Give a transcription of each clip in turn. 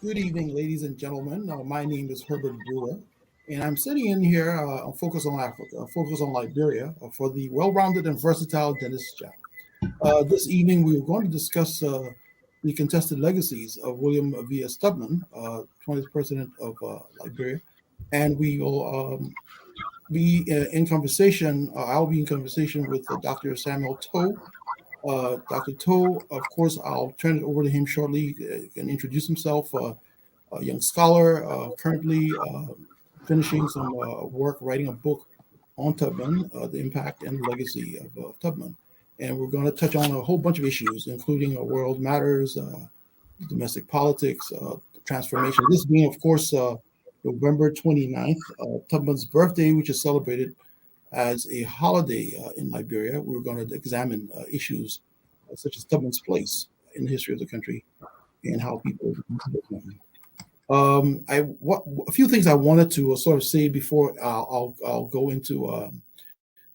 Good evening, ladies and gentlemen. My name is Herbert Brewer, and I'm sitting in here on Focus on Africa, Focus on Liberia, for the well-rounded and versatile Dennis Jam. This evening, we are going to discuss the contested legacies of William V.S. Tubman, 20th president of Liberia, and we will be in conversation. I'll be in conversation with Dr. Samuel Toe. Dr. Toe, of course, I'll turn it over to him shortly and introduce himself. A young scholar, currently finishing some work, writing a book on Tubman, the impact and legacy of Tubman. And we're going to touch on a whole bunch of issues, including world matters, domestic politics, transformation. This being, of course, November 29th, Tubman's birthday, which is celebrated as a holiday in Liberia. We're going to examine issues such as Tubman's place in the history of the country and how people. A few things I wanted to sort of say before I'll go into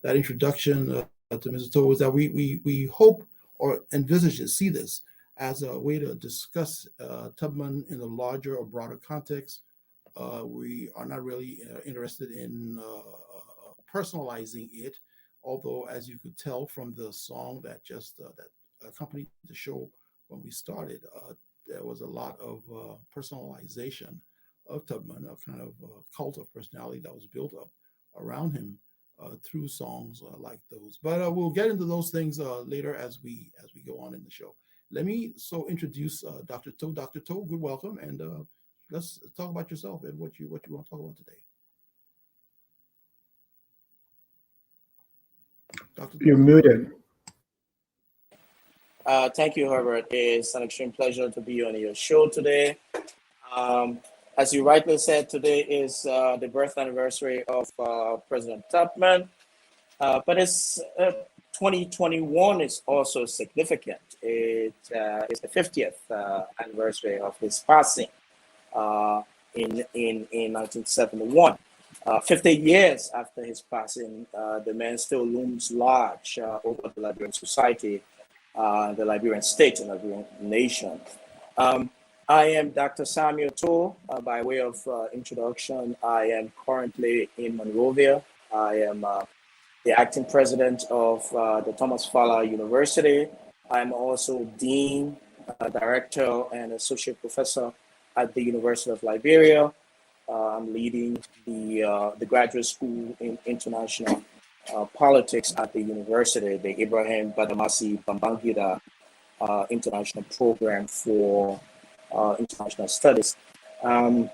that introduction to Mr. Toe is that we hope or envisage to see this as a way to discuss Tubman in a larger or broader context. We are not really interested in personalizing it, although as you could tell from the song that just that accompanied the show when we started, there was a lot of personalization of Tubman, a kind of cult of personality that was built up around him through songs like those. But we'll get into those things later as we go on in the show. Let me introduce Dr. Toe. Dr. Toe, good welcome, and let's talk about yourself and what you want to talk about today. Dr. You're muted. Thank you, Herbert. It's an extreme pleasure to be on your show today. As you rightly said, today is the birth anniversary of President Tubman, but it's 2021 is also significant. It is the 50th anniversary of his passing in 1971. 50 years after his passing, the man still looms large over the Liberian society, the Liberian state, and the Liberian nation. I am Dr. Samuel Toe. By way of introduction, I am currently in Monrovia. I am the acting president of the Thomas Fowler University. I'm also dean, director, and associate professor at the University of Liberia. I'm leading the graduate school in international politics at the university, the Ibrahim Badamasi Bambangida International Program for International Studies. I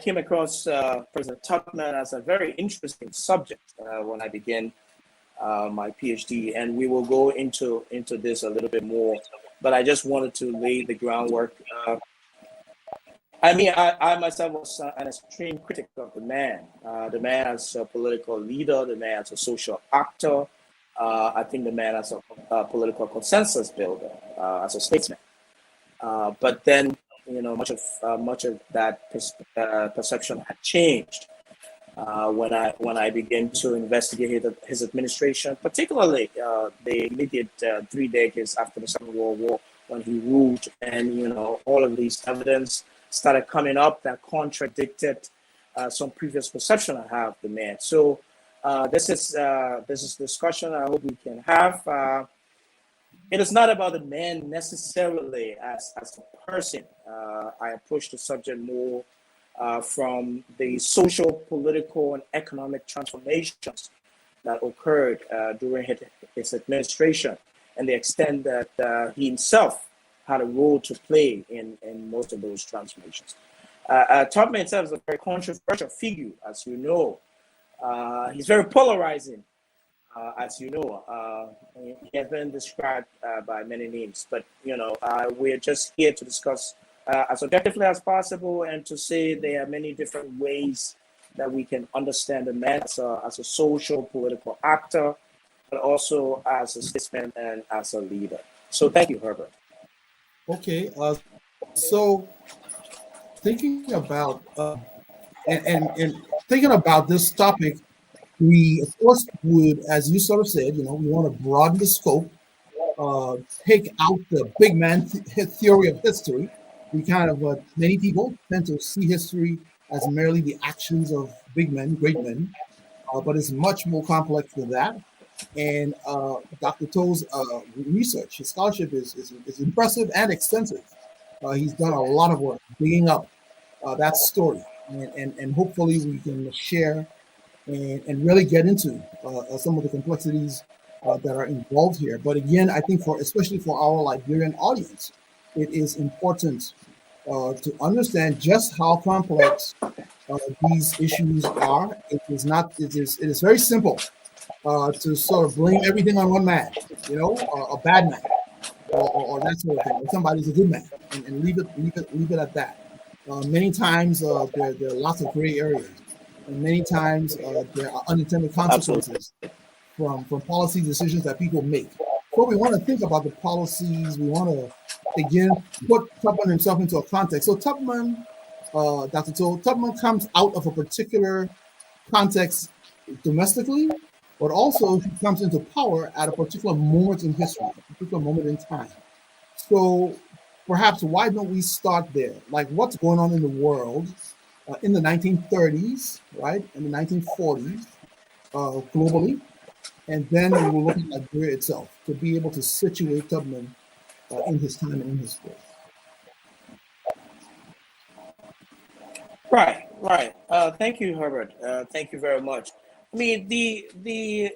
came across President Tubman as a very interesting subject when I began my PhD, and we will go into this a little bit more. But I just wanted to lay the groundwork. I myself was an extreme critic of the man as a political leader, the man as a social actor. I think the man as a political consensus builder, as a statesman. But then, much of that perception had changed when I began to investigate his administration, particularly the immediate 3 decades after the Second World War when he ruled, and all of these evidence started coming up that contradicted some previous perception I have of the man. So this is discussion I hope we can have. It is not about the man necessarily as a person. I approach the subject more from the social, political, and economic transformations that occurred during his administration, and the extent that he himself had a role to play in most of those transformations. Tubman himself is a very controversial figure, as you know. He's very polarizing, as you know. He has been described by many names, but we're just here to discuss as objectively as possible and to say there are many different ways that we can understand the man as a social, political actor, but also as a statesman and as a leader. So thank you, Herbert. Okay, so thinking about and thinking about this topic, we of course would, as you sort of said, we want to broaden the scope, take out the big man theory of history, many people tend to see history as merely the actions of big men, great men, but it's much more complex than that. And Dr. Toe's research, his scholarship is impressive and extensive. He's done a lot of work digging up that story, and hopefully we can share and really get into some of the complexities that are involved here. But again, I think especially for our Liberian audience, it is important to understand just how complex these issues are. It is not. It is very simple to sort of blame everything on one man, a bad man, or that sort of thing. Or somebody's a good man, and leave it at that. Many times there are lots of gray areas, and many times there are unintended consequences from policy decisions that people make. So we want to think about the policies. We want to again put Tubman himself into a context. So Tubman, Dr. Toe, Tubman comes out of a particular context domestically, but also he comes into power at a particular moment in history, a particular moment in time. So perhaps why don't we start there? Like what's going on in the world in the 1930s, right, in the 1940s, globally, and then we will look at Liberia itself to be able to situate Tubman in his time and in his place. Right. Thank you, Herbert. Thank you very much. I mean, the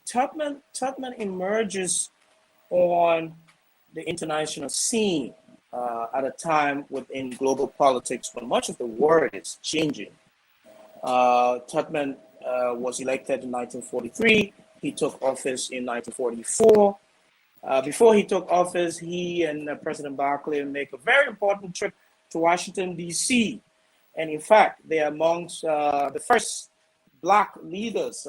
Tubman emerges on the international scene at a time within global politics when much of the world is changing. Tubman was elected in 1943. He took office in 1944. Before he took office, he and President Barclay make a very important trip to Washington, D.C. And in fact, they are amongst the first Black leaders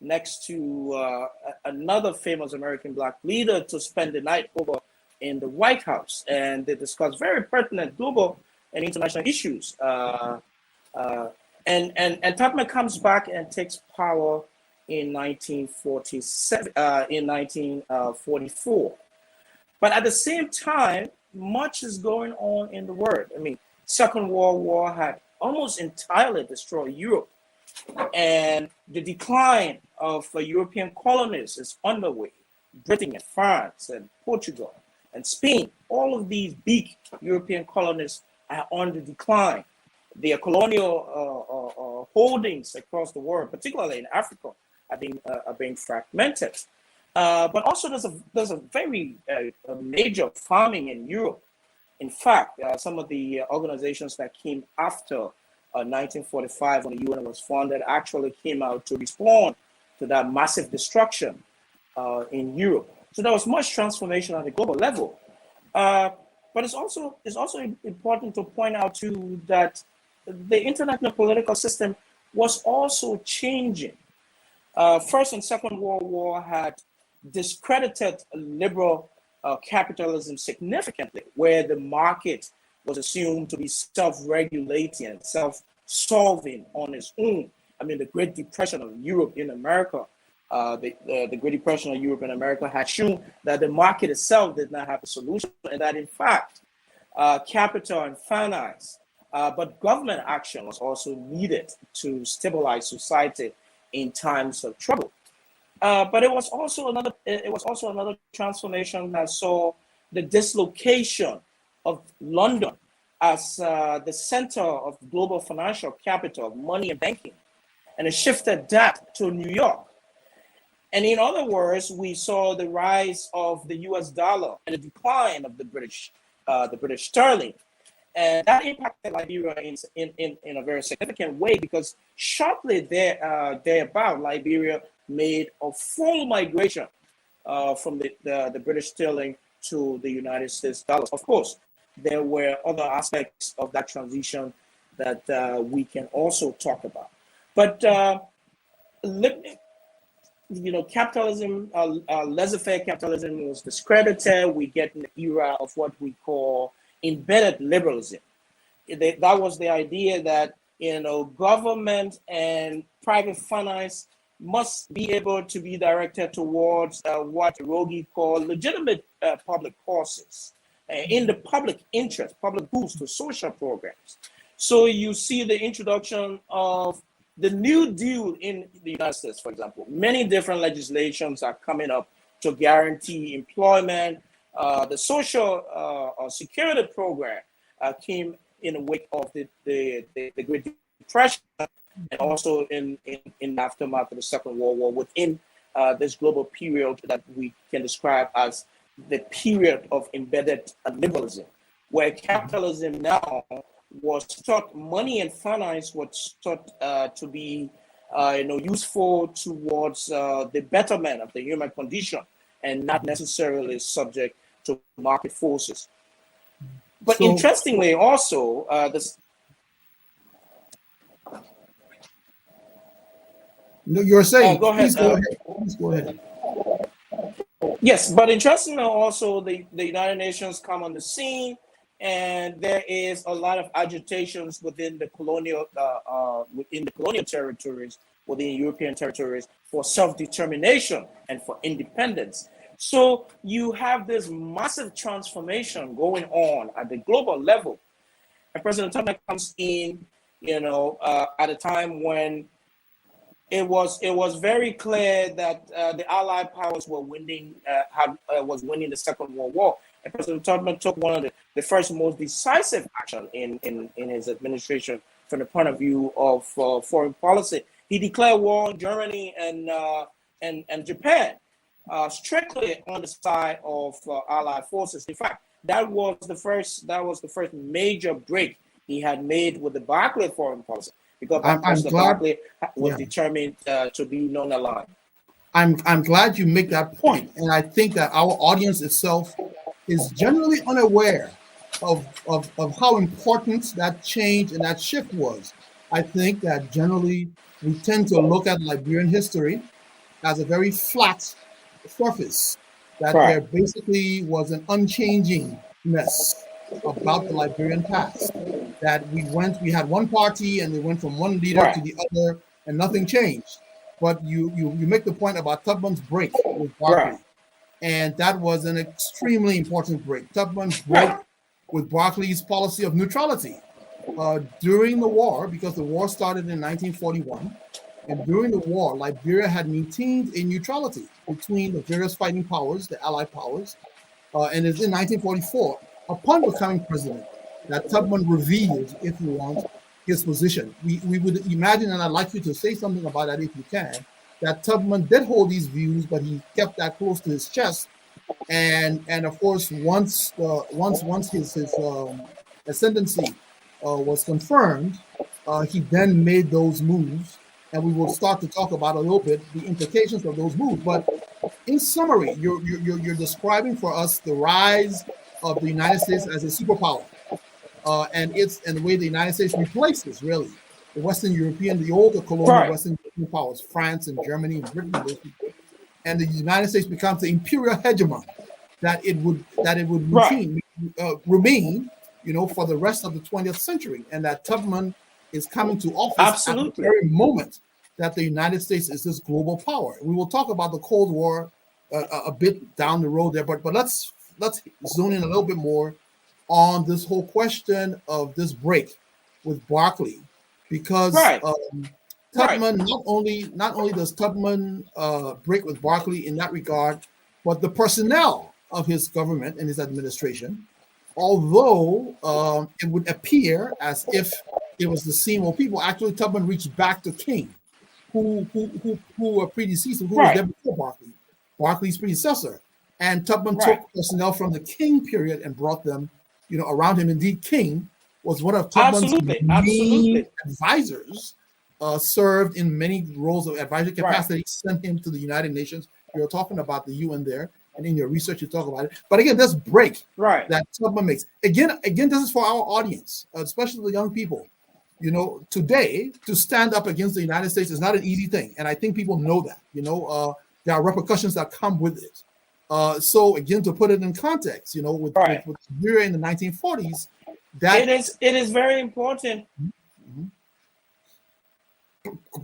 next to another famous American Black leader to spend the night over in the White House. And they discuss very pertinent global and international issues. And Tubman comes back and takes power in 1944. But at the same time, much is going on in the world. I mean, Second World War had almost entirely destroyed Europe, and the decline of European colonies is underway. Britain and France and Portugal and Spain, all of these big European colonies are on the decline. Their colonial holdings across the world, particularly in Africa, are being fragmented. But also there's a very major farming in Europe. In fact, some of the organizations that came after 1945 when the UN was founded actually came out to respond to that massive destruction in Europe. So there was much transformation at the global level. But it's also important to point out too that the international political system was also changing. First and Second World War had discredited liberal capitalism significantly, where the market was assumed to be self-regulating and self-solving on its own. I mean, the Great Depression of Europe in America, the Great Depression of Europe and America had shown that the market itself did not have a solution, and that in fact, capital and finance, but government action was also needed to stabilize society in times of trouble. But it was also another transformation that saw the dislocation of London as the center of global financial capital, money and banking, and it shifted that to New York. And in other words, we saw the rise of the US dollar and the decline of the British sterling. And that impacted Liberia in a very significant way, because shortly thereabout, Liberia made a full migration from the British sterling to the United States dollars. Of course, there were other aspects of that transition that we can also talk about. But capitalism, laissez-faire capitalism was discredited. We get an era of what we call embedded liberalism. That was the idea that government and private finance must be able to be directed towards what Rogi called legitimate public causes. in the public interest, public boost to social programs. So you see the introduction of the New Deal in the United States, for example. Many different legislations are coming up to guarantee employment. The social security program came in the wake of the Great Depression, and also in the aftermath of the Second World War, within this global period that we can describe as the period of embedded liberalism, where capitalism now was thought, money and finance was thought to be useful towards the betterment of the human condition, and not necessarily subject to market forces. But interestingly, also this. No, you're saying. Go ahead. Please go ahead. Please go ahead. Yes, but interestingly, also the United Nations come on the scene, and there is a lot of agitations within the colonial territories, within European territories, for self-determination and for independence. So you have this massive transformation going on at the global level, and President Tubman comes in, at a time when it was very clear that the Allied powers were winning the Second World War, and President Tubman took one of the first most decisive action in his administration from the point of view of foreign policy. He declared war on Germany and Japan, strictly on the side of Allied forces. In fact, that was the first major break he had made with the Barclay foreign policy, because President Barclay was determined to be non-aligned. I'm glad you make that point, and I think that our audience itself is generally unaware of how important that change and that shift was. I think that generally we tend to look at Liberian history as a very flat surface, that there basically was an unchangingness about the Liberian past, that we had one party and they went from one leader to the other and nothing changed. But you make the point about Tubman's break with Barclay, and that was an extremely important break. Tubman broke with Barclay's policy of neutrality during the war, because the war started in 1941, and during the war, Liberia had maintained a neutrality between the various fighting powers, the Allied powers, and it's in 1944, upon becoming president, that Tubman revealed, if you want, his position. We would imagine, and I'd like you to say something about that if you can, that Tubman did hold these views, but he kept that close to his chest. And of course, once his ascendancy was confirmed, he then made those moves, and we will start to talk about a little bit the implications of those moves. But in summary, you're describing for us the rise of the United States as a superpower, and the way the United States replaces really the Western European, the older colonial Western European powers, France and Germany and Britain, and the United States becomes the imperial hegemon that it would remain, for the rest of the 20th century, and that Tubman is coming to office at the very moment that the United States is this global power. We will talk about the Cold War a bit down the road there, but let's zone in a little bit more on this whole question of this break with Barclay, because Tubman not only does Tubman break with Barclay in that regard, but the personnel of his government and his administration, although it would appear as if it was the same old people. Actually, Tubman reached back to King, who predeceased him, who was there before Barclay's predecessor. And Tubman took personnel from the King period and brought them, around him. Indeed, King was one of Tubman's main advisors, served in many roles of advisory capacity, sent him to the United Nations. You're talking about the UN there, and in your research you talk about it. But again, this break that Tubman makes, again, this is for our audience, especially the young people. Today, to stand up against the United States is not an easy thing, and I think people know that. There are repercussions that come with it. So again, to put it in context, with Liberia in the 1940s, that it is very important.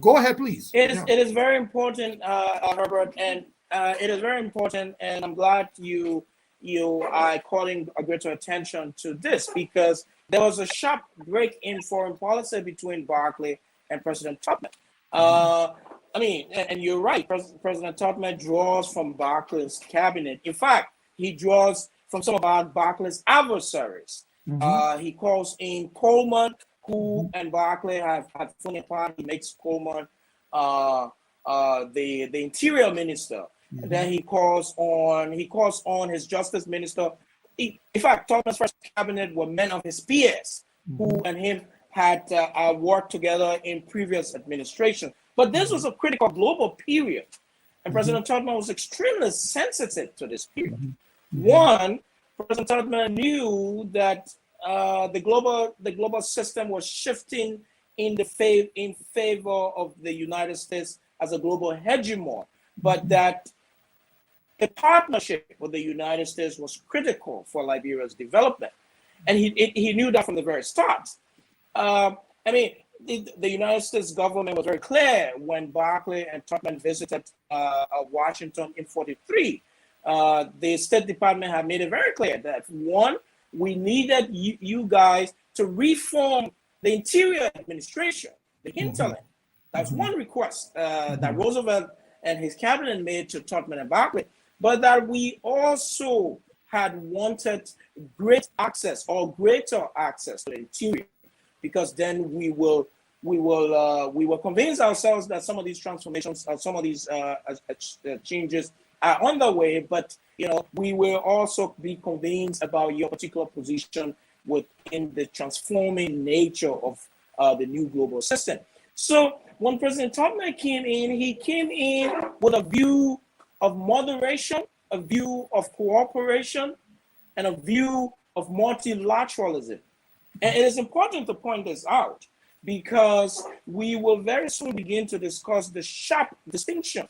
Go ahead, please. It is very important, Herbert, and it is very important. And I'm glad you you are calling a greater attention to this, because there was a sharp break in foreign policy between Barclay and President Tubman. And you're right, President Tubman draws from Barclay's cabinet. In fact, he draws from some of Barclay's adversaries. He calls in Coleman, who and Barclay have fallen apart. He makes Coleman the interior minister. And then he calls on his justice minister. In fact, Tubman's first cabinet were men of his peers who and him had worked together in previous administration. But this was a critical global period, and President Tubman was extremely sensitive to this period. One, President Tubman knew that the global system was shifting in favor of the United States as a global hegemon, but that a partnership with the United States was critical for Liberia's development, and he knew that from the very start. The United States government was very clear when Barclay and Tubman visited Washington in '43. The State Department had made it very clear that, one, we needed you guys to reform the Interior Administration, the hinterland. That's one request that Roosevelt and his cabinet made to Tubman and Barclay, but that we also had wanted greater access to the interior, because then we will convince ourselves that some of these transformations, some of these changes are on the way, but we will also be convinced about your particular position within the transforming nature of the new global system. So when President Tubman came in, he came in with a view of moderation, a view of cooperation, and a view of multilateralism. And it is important to point this out, because we will very soon begin to discuss the sharp distinction,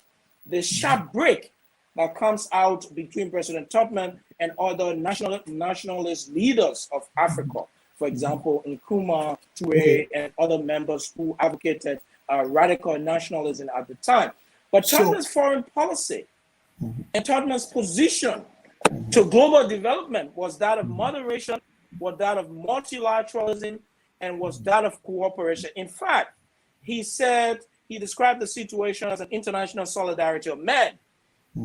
the sharp break that comes out between President Tubman and other nationalist leaders of Africa. For example, Nkrumah, Toure, and other members who advocated radical nationalism at the time. But Tubman's foreign policy and Tubman's position to global development was that of moderation, was that of multilateralism, and was that of cooperation. In fact, he described the situation as an international solidarity of men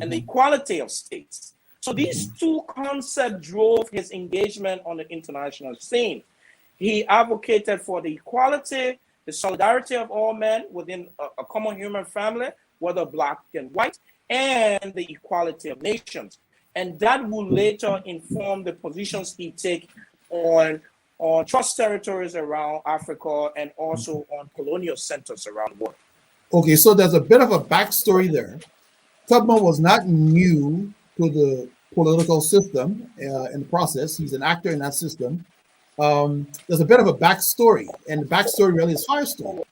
and the equality of states. So these two concepts drove his engagement on the international scene. He advocated for the equality, the solidarity of all men within a common human family, whether black and white, and the equality of nations. And that will later inform the positions he take on trust territories around Africa and also on colonial centers around the world. Okay, so there's a bit of a backstory there. Tubman was not new to the political system in the process. He's an actor in that system. There's a bit of a backstory, and the backstory really is Firestone.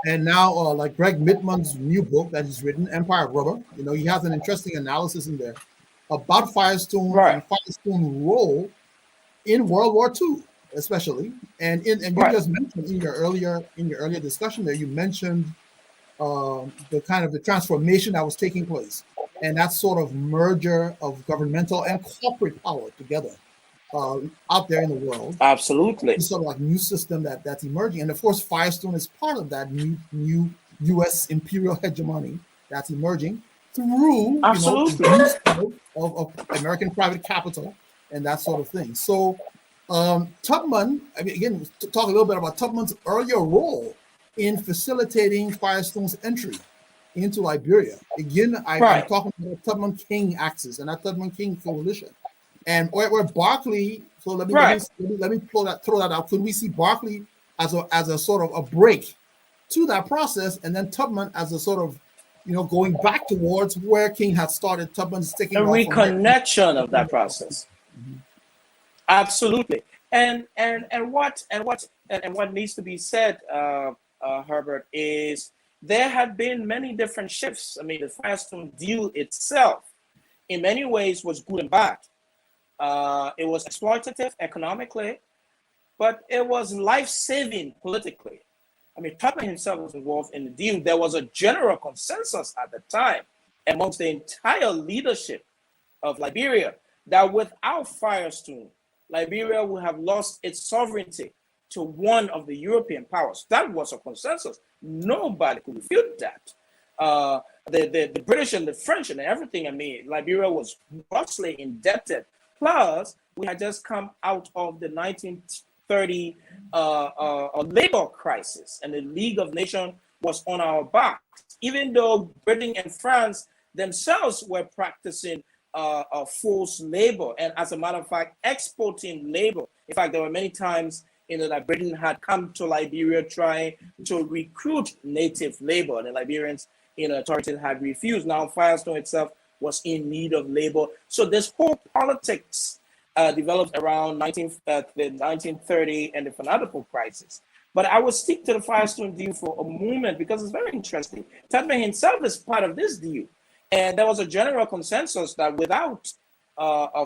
And now, like Greg Mittman's new book that he's written, Empire of Rubber, he has an interesting analysis in there about Firestone and Firestone's role in World War II, especially. And you just mentioned in your earlier discussion there, you mentioned the kind of the transformation that was taking place, and that sort of merger of governmental and corporate power together out there in the world. Absolutely. It's sort of like new system that's emerging, and of course Firestone is part of that new U.S. imperial hegemony that's emerging through the use of American private capital and that sort of thing. So Tubman, again, to talk a little bit about Tubman's earlier role in facilitating Firestone's entry into Liberia. Again, I'm talking about Tubman King axis and that Tubman King coalition. And where Barclay, so let me throw that out. Could we see Barclay as a sort of a break to that process, and then Tubman as a sort of going back towards where King had started? Tubman's taking a reconnection of that process. Absolutely. And what needs to be said, Herbert, is there have been many different shifts. I mean, the Firestone deal itself, in many ways, was good and bad. It was exploitative economically, but it was life-saving politically. I mean, Tubman himself was involved in the deal. There was a general consensus at the time amongst the entire leadership of Liberia that without Firestone, Liberia would have lost its sovereignty to one of the European powers. That was a consensus. Nobody could refute that. The British and the French and everything. I mean, Liberia was grossly indebted. Plus, we had just come out of the 1930 labor crisis, and the League of Nations was on our backs. Even though Britain and France themselves were practicing forced labor, and as a matter of fact, exporting labor. In fact, there were many times that Britain had come to Liberia trying to recruit native labor, and the Liberians authorities had refused. Now Firestone itself was in need of labor. So this whole politics developed around the 1930 and the fanatical crisis. But I will stick to the Firestone deal for a moment because it's very interesting. Tubman himself is part of this deal. And there was a general consensus that without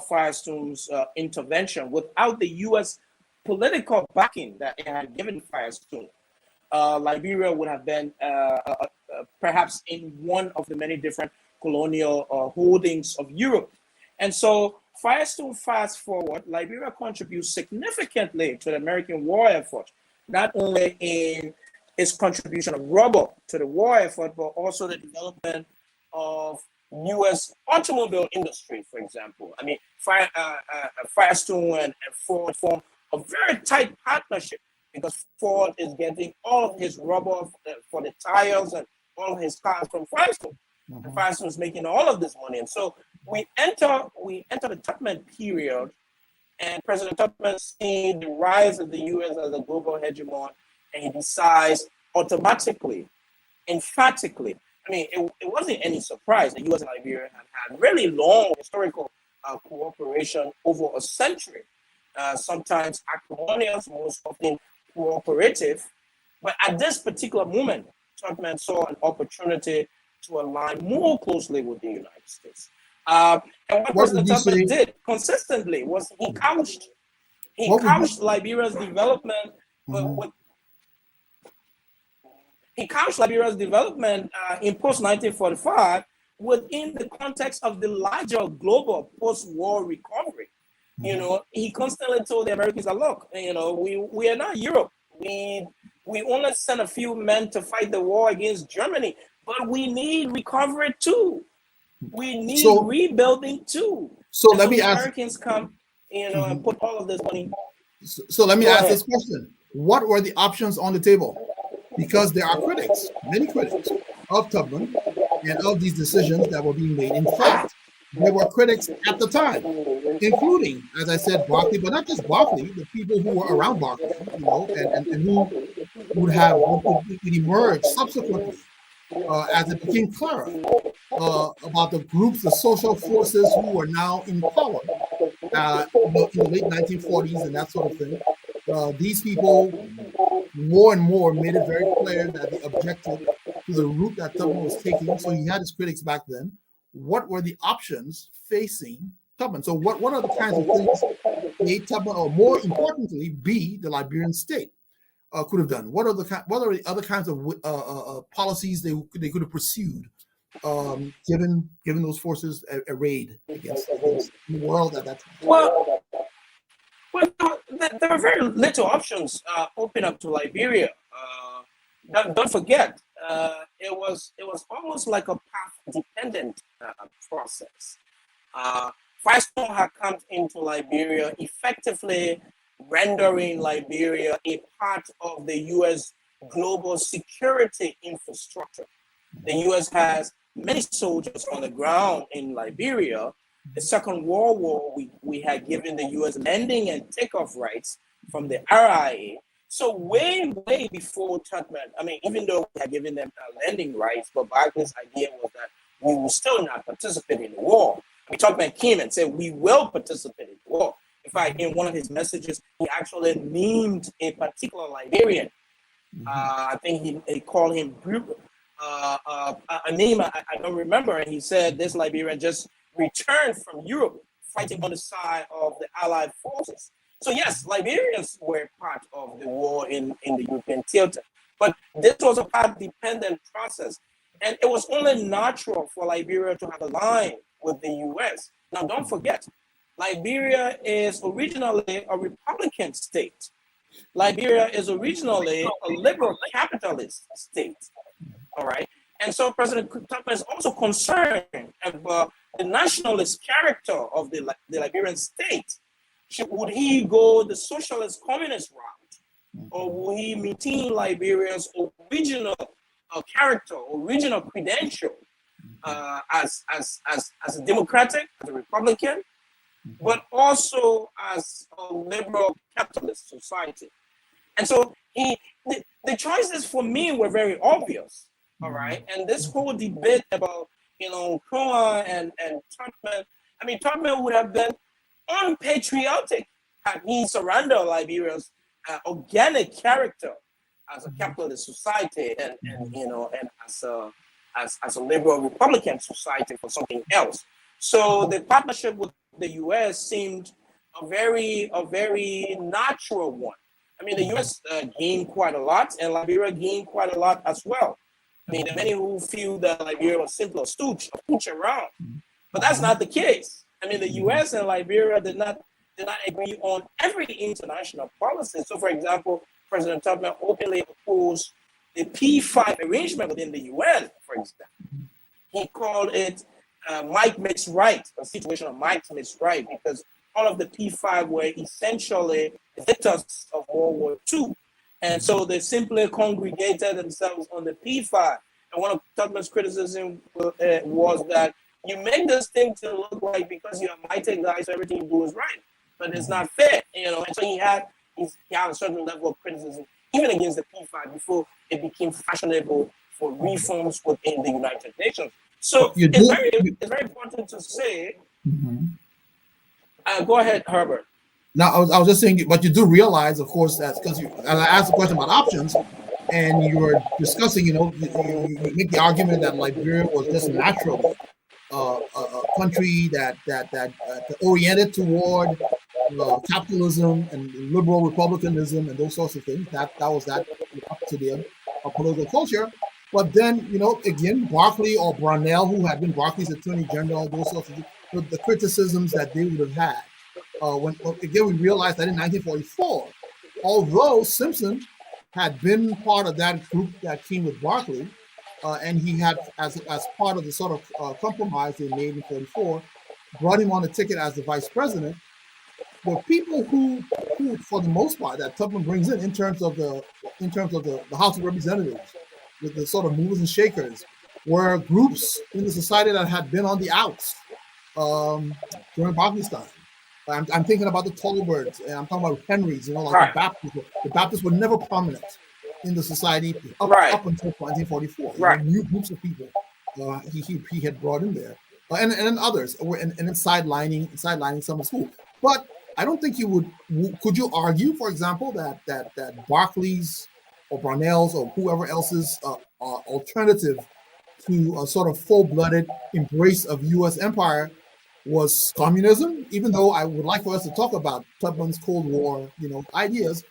Firestone's intervention, without the U.S. political backing that it had given Firestone, Liberia would have been perhaps in one of the many different colonial holdings of Europe. And so Firestone, fast forward, Liberia contributes significantly to the American war effort, not only in its contribution of rubber to the war effort, but also the development of U.S. automobile industry, for example. I mean, Firestone and Ford form a very tight partnership because Ford is getting all of his rubber for the tires and all of his cars from Firestone. Mm-hmm. And Firestone is making all of this money. And so we enter the Tubman period, and President Tubman sees the rise of the U.S. as a global hegemon, and he decides automatically, emphatically. I mean, it wasn't any surprise the U.S. and Liberia had really long historical cooperation over a century, sometimes acrimonious, most often cooperative. But at this particular moment, Tubman saw an opportunity to align more closely with the United States. And what President Tubman did consistently was he couched Liberia's development in post-1945 within the context of the larger global post-war recovery. Mm-hmm. He constantly told the Americans that, look, we are not Europe. We only sent a few men to fight the war against Germany, but we need recovery too. We need rebuilding too. So let me ask. Americans come, and put all of this money. So let me ask this question: what were the options on the table? Because there are critics, many critics of Tubman and of these decisions that were being made. In fact, there were critics at the time, including, as I said, Barclay, but not just Barclay, the people who were around Barclay, and who would emerge subsequently as it became clearer about the groups, the social forces who were now in power in the late 1940s and that sort of thing. These people more and more made it very clear that they objected to the route that Tubman was taking. So he had his critics back then. What were the options facing Tubman? So what are the kinds of things A, Tubman, or more importantly, B, the Liberian state could have done? What are the other kinds of policies they could have pursued, given those forces a raid against the world at that time? Well, there are very little options open up to Liberia. Don't forget, it was almost like a path-dependent process. Firestone had come into Liberia, effectively rendering Liberia a part of the U.S. global security infrastructure. The U.S. has many soldiers on the ground in Liberia. The Second World War, we had given the U.S. landing and takeoff rights from the RIA. So way before Tubman, I mean, even though we had given them landing rights, but Barclay's idea was that we will still not participate in the war. I mean, Tubman came and said, we will participate in the war. In fact, in one of his messages, he actually named a particular Liberian. I think he called him a name I don't remember. And he said, this Liberian just returned from Europe fighting on the side of the Allied forces. So yes, Liberians were part of the war in the European theater, but this was a path-dependent process, and it was only natural for Liberia to have aligned with the U.S. Now, don't forget, Liberia is originally a Republican state. Liberia is originally a liberal capitalist state. All right. And so President Tubman is also concerned about the nationalist character of the Liberian state. Would he go the socialist communist route, or will he maintain Liberia's original character, original credential as a democratic, as a Republican, but also as a liberal capitalist society? And so the choices for me were very obvious. All right. And this whole debate about, Koa and Tubman, I mean, Tubman would have been unpatriotic had he surrendered Liberia's organic character as a capitalist society and as a liberal Republican society for something else. So the partnership with the US seemed a very natural one. I mean, the US gained quite a lot, and Liberia gained quite a lot as well. I mean, there are many who feel that Liberia was simply a stooge, a pooch around, but that's not the case. I mean, the US and Liberia did not agree on every international policy. So, for example, President Tubman openly opposed the P5 arrangement within the UN, for example. He called it Might Makes Right, a situation of might makes right, because all of the P5 were essentially victors of World War II. And so they simply congregated themselves on the P5. And one of Tubman's criticism was that you make this thing to look like because you're a mighty guy, so everything you do is right. But it's not fair, And so he had a certain level of criticism, even against the P5, before it became fashionable for reforms within the United Nations. So it's very important to say. Go ahead, Herbert. Now, I was just saying, but you do realize, of course, that because I asked the question about options, and you were discussing, you make the argument that Liberia was just naturally a country that oriented toward capitalism and liberal republicanism and those sorts of things. That was up to their political culture. But then, again, Barclay or Brownell, who had been Barclay's attorney general, those sorts of things, the criticisms that they would have had. When again we realized that in 1944, although Simpson had been part of that group that came with Barclay, and he had, as part of the sort of compromise they made in 44, brought him on the ticket as the vice president. The people who for the most part, that Tubman brings in terms of the House of Representatives, with the sort of movers and shakers, were groups in the society that had been on the outs during Barclay's time. I'm thinking about the Tolberts, and I'm talking about Henrys, like the Baptists. The Baptists were never prominent in the society up until 1944. Right. New groups of people he had brought in there, and then others were and then sidelining some of the school. But I don't think could you argue, for example, that Barclays or Brownell's or whoever else's alternative to a sort of full-blooded embrace of U.S. empire was communism, even though I would like for us to talk about Tubman's Cold War, ideas,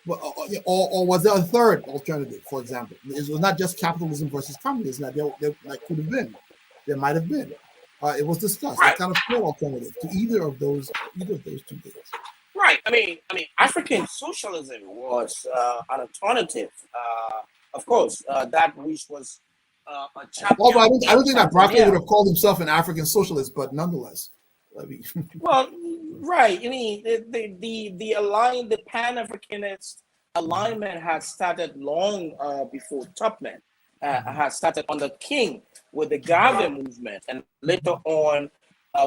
but, or was there a third alternative, for example? It was not just capitalism versus communism that there could have been. There might have been. It was discussed. Right. That kind of third alternative to either of those two things. Right. I mean, African socialism was an alternative. Of course, that which was a chapter. Although I don't think that Barclay would have called himself an African socialist, but nonetheless. Well, right. I mean, the Pan-Africanist alignment had started long before Tubman had started under King with the Garvey movement, and later on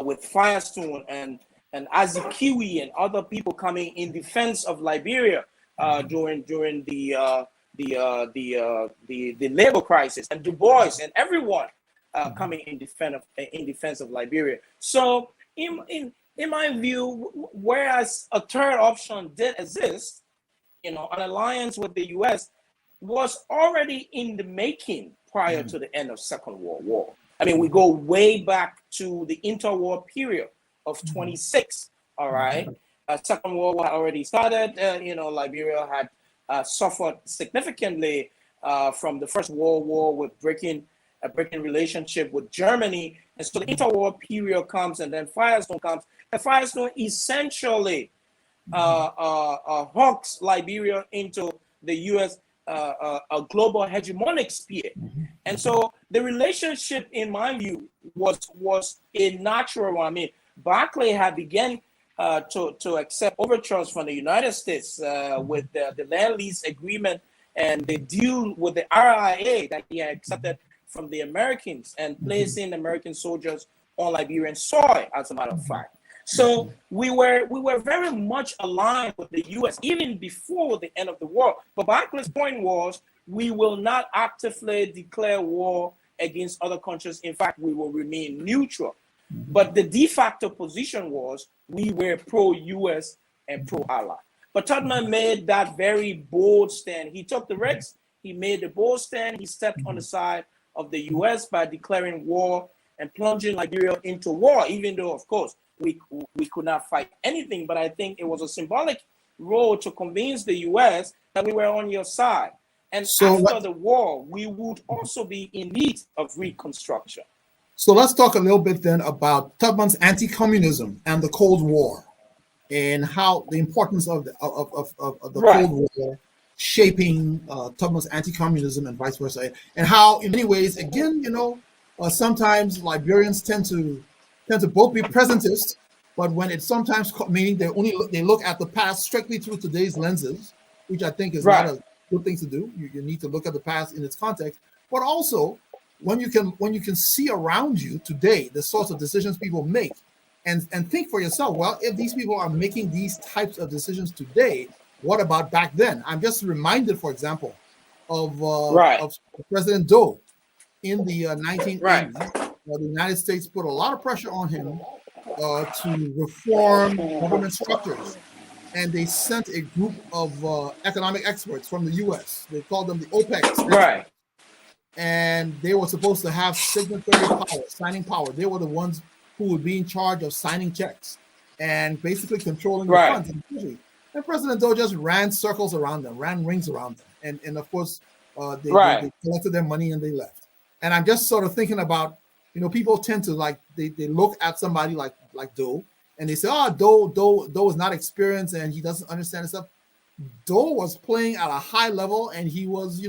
with Firestone and Azikiwe and other people coming in defense of Liberia during the labor crisis, and Du Bois and everyone coming in defense of Liberia. So in my view, whereas a third option did exist, an alliance with the US was already in the making prior to the end of Second World War. I mean, we go way back to the interwar period of 26. All right, Second World War already started. Liberia had suffered significantly from the First World War with breaking relationship with Germany, And so the interwar period comes, and then Firestone comes. And Firestone essentially hawks Liberia into the U.S. A global hegemonic sphere. And so the relationship, in my view, was a natural one. I mean, Barclay had begun to accept overtures from the United States with the land lease agreement and the deal with the RIA that he had accepted from the Americans and placing American soldiers on Liberian soil, as a matter of fact. So we were very much aligned with the U.S. even before the end of the war. But Barclay's point was, we will not actively declare war against other countries. In fact, we will remain neutral. But the de facto position was we were pro-U.S. and pro-ally. But Tubman made that very bold stand. He took the risks. He made the bold stand. He stepped on the side of the U.S. by declaring war and plunging Liberia into war, even though, of course, we could not fight anything. But I think it was a symbolic role to convince the U.S. that we were on your side. And so after the war, we would also be in need of reconstruction. So let's talk a little bit then about Tubman's anti-communism and the Cold War, and how the importance of the Cold War shaping Tubman's anti-communism and vice versa, and how, in many ways, again, sometimes Liberians tend to both be presentists, but when it's sometimes meaning they look at the past strictly through today's lenses, which I think is not a good thing to do. You need to look at the past in its context, but also when you can see around you today the sorts of decisions people make, and think for yourself, well, if these people are making these types of decisions today, what about back then? I'm just reminded, for example, of President Doe in the 1980s. The United States put a lot of pressure on him to reform government structures. And they sent a group of economic experts from the U.S. They called them the OPEC. And they were supposed to have signatory power, signing power. They were the ones who would be in charge of signing checks and basically controlling the funds in the country. And President Doe just ran circles around them, ran rings around them. And of course, they collected their money and they left. And I'm just sort of thinking about, people tend to they look at somebody like Doe and they say, Doe is not experienced and he doesn't understand stuff. Doe was playing at a high level and he was,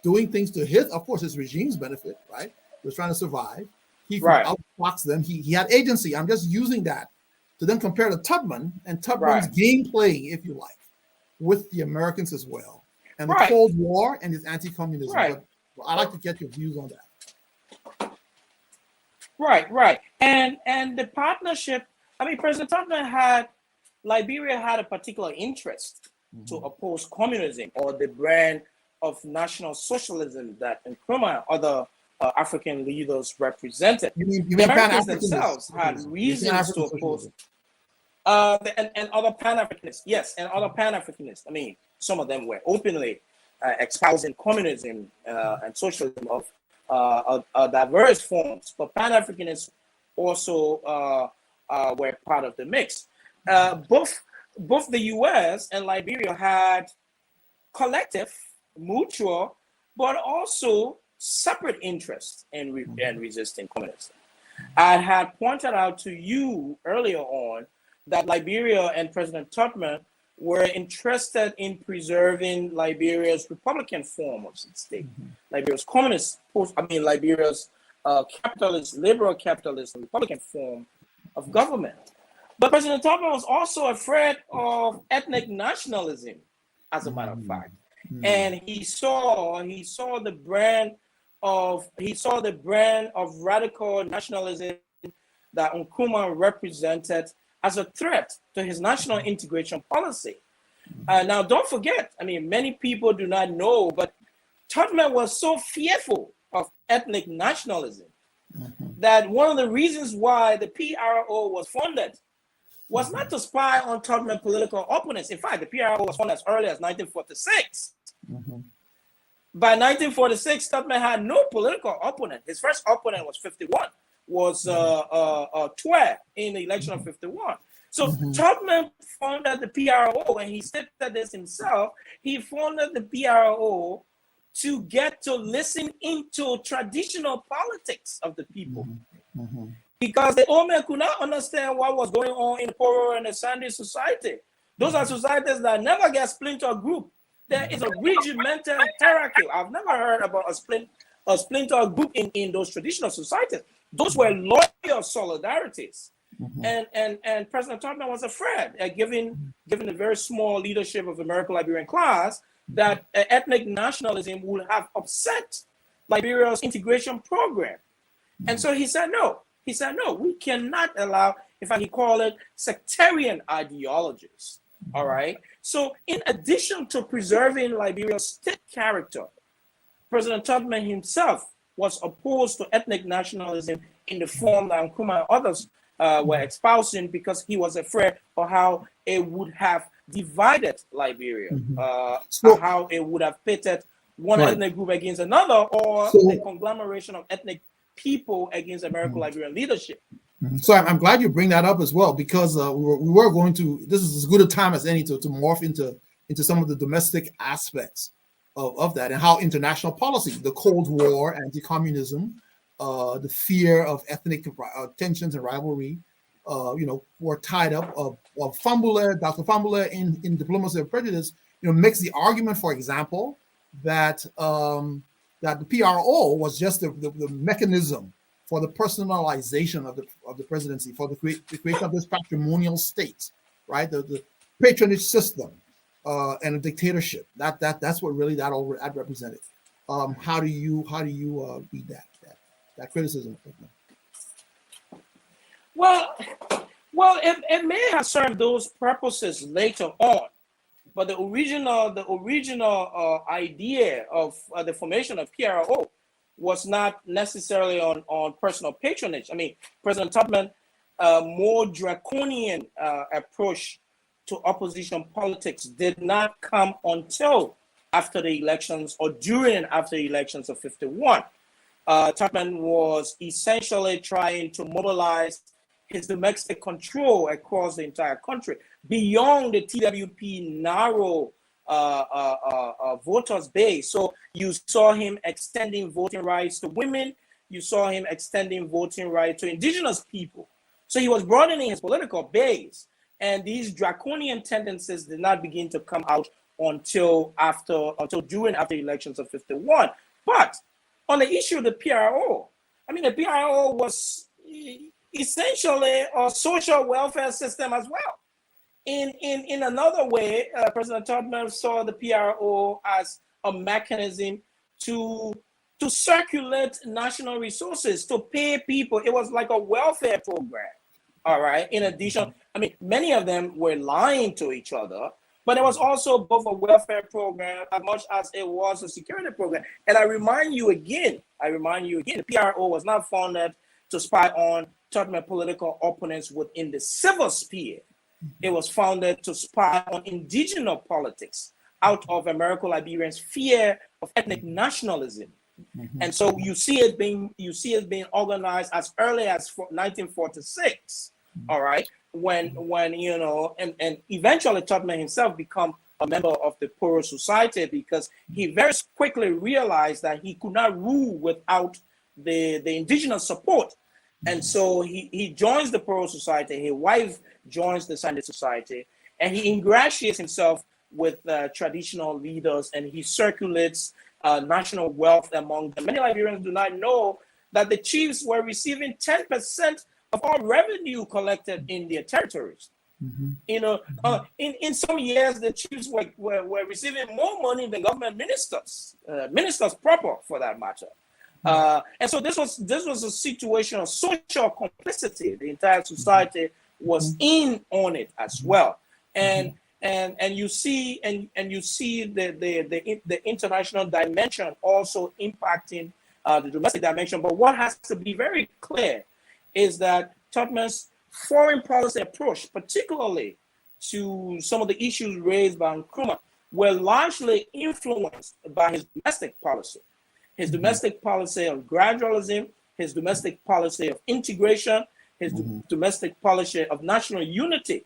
doing things to his regime's benefit, right? He was trying to survive. He outfoxed them. He had agency. I'm just using that to then compare to Tubman and Tubman's game playing, if you like, with the Americans as well, and the Cold War and his anti-communism. But I'd like to get your views on that. Right. And the partnership, President Tubman Liberia had a particular interest to oppose communism or the brand of National Socialism that Nkrumah and other African leaders represented. The Americans themselves had reasons to oppose and other Pan-Africanists. Yes, and other Pan-Africanists. Some of them were openly espousing communism and socialism of diverse forms, but Pan-Africanists also were part of the mix. Both the U.S. and Liberia had collective, mutual, but also separate interests in resisting communism. I had pointed out to you earlier on that Liberia and President Tubman were interested in preserving Liberia's Republican form of state, Liberia's communist, Liberia's capitalist, liberal capitalist, Republican form of government. But President Tubman was also afraid of ethnic nationalism, as a matter of fact. And he saw the brand of radical nationalism that Nkrumah represented as a threat to his national integration policy. Now, don't forget, many people do not know, but Tubman was so fearful of ethnic nationalism that one of the reasons why the PRO was funded was not to spy on Tubman political opponents. In fact, the PRO was funded as early as 1946. By 1946, Tubman had no political opponent. His first opponent was 51, was Twe in the election of 51. So Tubman funded the PRO, and he said this himself. He funded the PRO to get to listen into traditional politics of the people. because the old men could not understand what was going on in the poorer and the sandy society. Those are societies that never get splinter group. There is a regimental hierarchy. I've never heard about a splinter group in those traditional societies. Those were loyal solidarities. And President Tubman was afraid, given the very small leadership of the American-Liberian class, that ethnic nationalism would have upset Liberia's integration program. And so he said, no. He said, no, we cannot allow, in fact, he called it sectarian ideologies. All right. So in addition to preserving Liberia's state character, President Tubman himself was opposed to ethnic nationalism in the form that Nkrumah and others were espousing, because he was afraid of how it would have divided Liberia, how it would have pitted one ethnic group against another, or the conglomeration of ethnic people against American-Liberian leadership. So I'm glad you bring that up as well, because we were going to, this is as good a time as any to morph into some of the domestic aspects of that, and how international policy, the Cold War, anti-communism, the fear of ethnic tensions and rivalry, were tied up. Dr. Fambule in Diplomacy of Prejudice, makes the argument, for example, that the PRO was just the mechanism for the personalization of the presidency, for the creation of this patrimonial state, right? The patronage system and a dictatorship. That's what really that represented. How do you read that criticism? Well, it may have served those purposes later on, but the original idea of the formation of PRO was not necessarily on personal patronage. I mean, President Tubman, more draconian approach to opposition politics did not come until after the elections, or during and after the elections of 51. Tubman was essentially trying to mobilize his domestic control across the entire country beyond the TWP narrow voters base. So you saw him extending voting rights to women. You saw him extending voting rights to indigenous people. So he was broadening his political base. And these draconian tendencies did not begin to come out until during after the elections of 51. But on the issue of the PRO, I mean, the PRO was essentially a social welfare system as well. In another way, President Tubman saw the PRO as a mechanism to circulate national resources, to pay people. It was like a welfare program, all right? In addition, I mean, many of them were lying to each other, but it was also both a welfare program as much as it was a security program. And I remind you again, the PRO was not founded to spy on Tubman political opponents within the civil sphere. It was founded to spy on indigenous politics out of American-Liberians' fear of ethnic nationalism. And so you see it being organized as early as 1946, all right, when and eventually Tubman himself become a member of the Poro Society, because he very quickly realized that he could not rule without the indigenous support. And so he joins the Poro Society, his wife joins the Sandy Society, and he ingratiates himself with traditional leaders, and he circulates national wealth among them. Many Liberians do not know that the chiefs were receiving 10% of all revenue collected in their territories. In some years, the chiefs were receiving more money than government ministers proper, for that matter. And so this was a situation of social complicity. The entire society was in on it as well, and you see the international dimension also impacting the domestic dimension. But what has to be very clear is that Tubman's foreign policy approach, particularly to some of the issues raised by Nkrumah, were largely influenced by his domestic policy. His domestic policy of gradualism, his domestic policy of integration, his domestic policy of national unity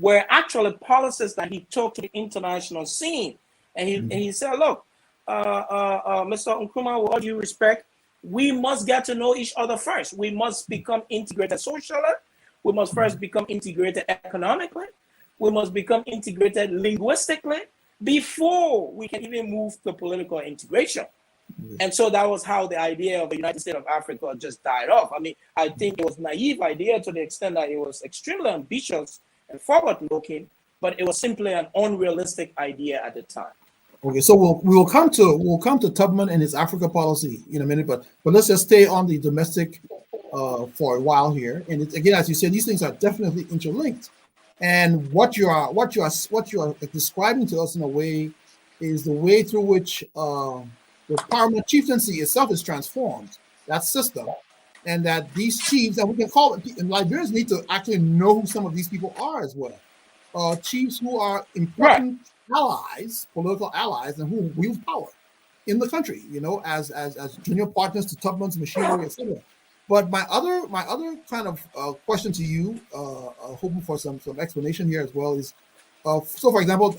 were actually policies that he took to the international scene. And he said, look, Mr. Nkrumah, with all due respect, we must get to know each other first. We must become integrated socially. We must first become integrated economically. We must become integrated linguistically before we can even move to political integration. And so that was how the idea of the United States of Africa just died off. I mean, I think it was a naive idea to the extent that it was extremely ambitious and forward-looking, but it was simply an unrealistic idea at the time. Okay, so we'll come to Tubman and his Africa policy in a minute, but let's just stay on the domestic for a while here. And it's, again, as you said, these things are definitely interlinked. And what you are describing to us in a way is the way through which the paramount chieftaincy itself is transformed, that system, and that these chiefs, and we can call it, and Liberians need to actually know who some of these people are as well. Chiefs who are important allies, political allies, and who wield power in the country, as junior partners to Tubman's machinery, etc. But my other kind of question to you, hoping for some explanation here as well, is so, for example,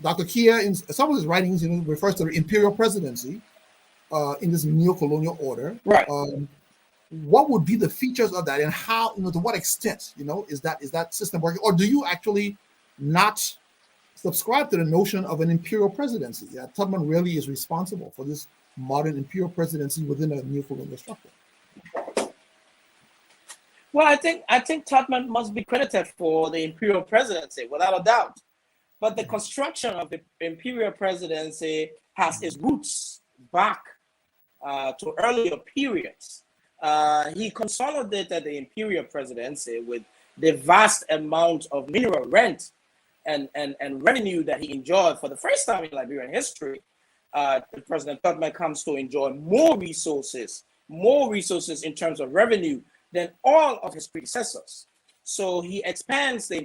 Dr. Kia, in some of his writings, refers to the imperial presidency in this neo-colonial order. Right. What would be the features of that, and how, to what extent, is that system working, or do you actually not subscribe to the notion of an imperial presidency? That Tubman really is responsible for this modern imperial presidency within a neo-colonial structure. Well, I think Tubman must be credited for the imperial presidency, without a doubt. But the construction of the imperial presidency has its roots back to earlier periods. He consolidated the imperial presidency with the vast amount of mineral rent and revenue that he enjoyed for the first time in Liberian history. President Tubman comes to enjoy more resources in terms of revenue than all of his predecessors. So he expands the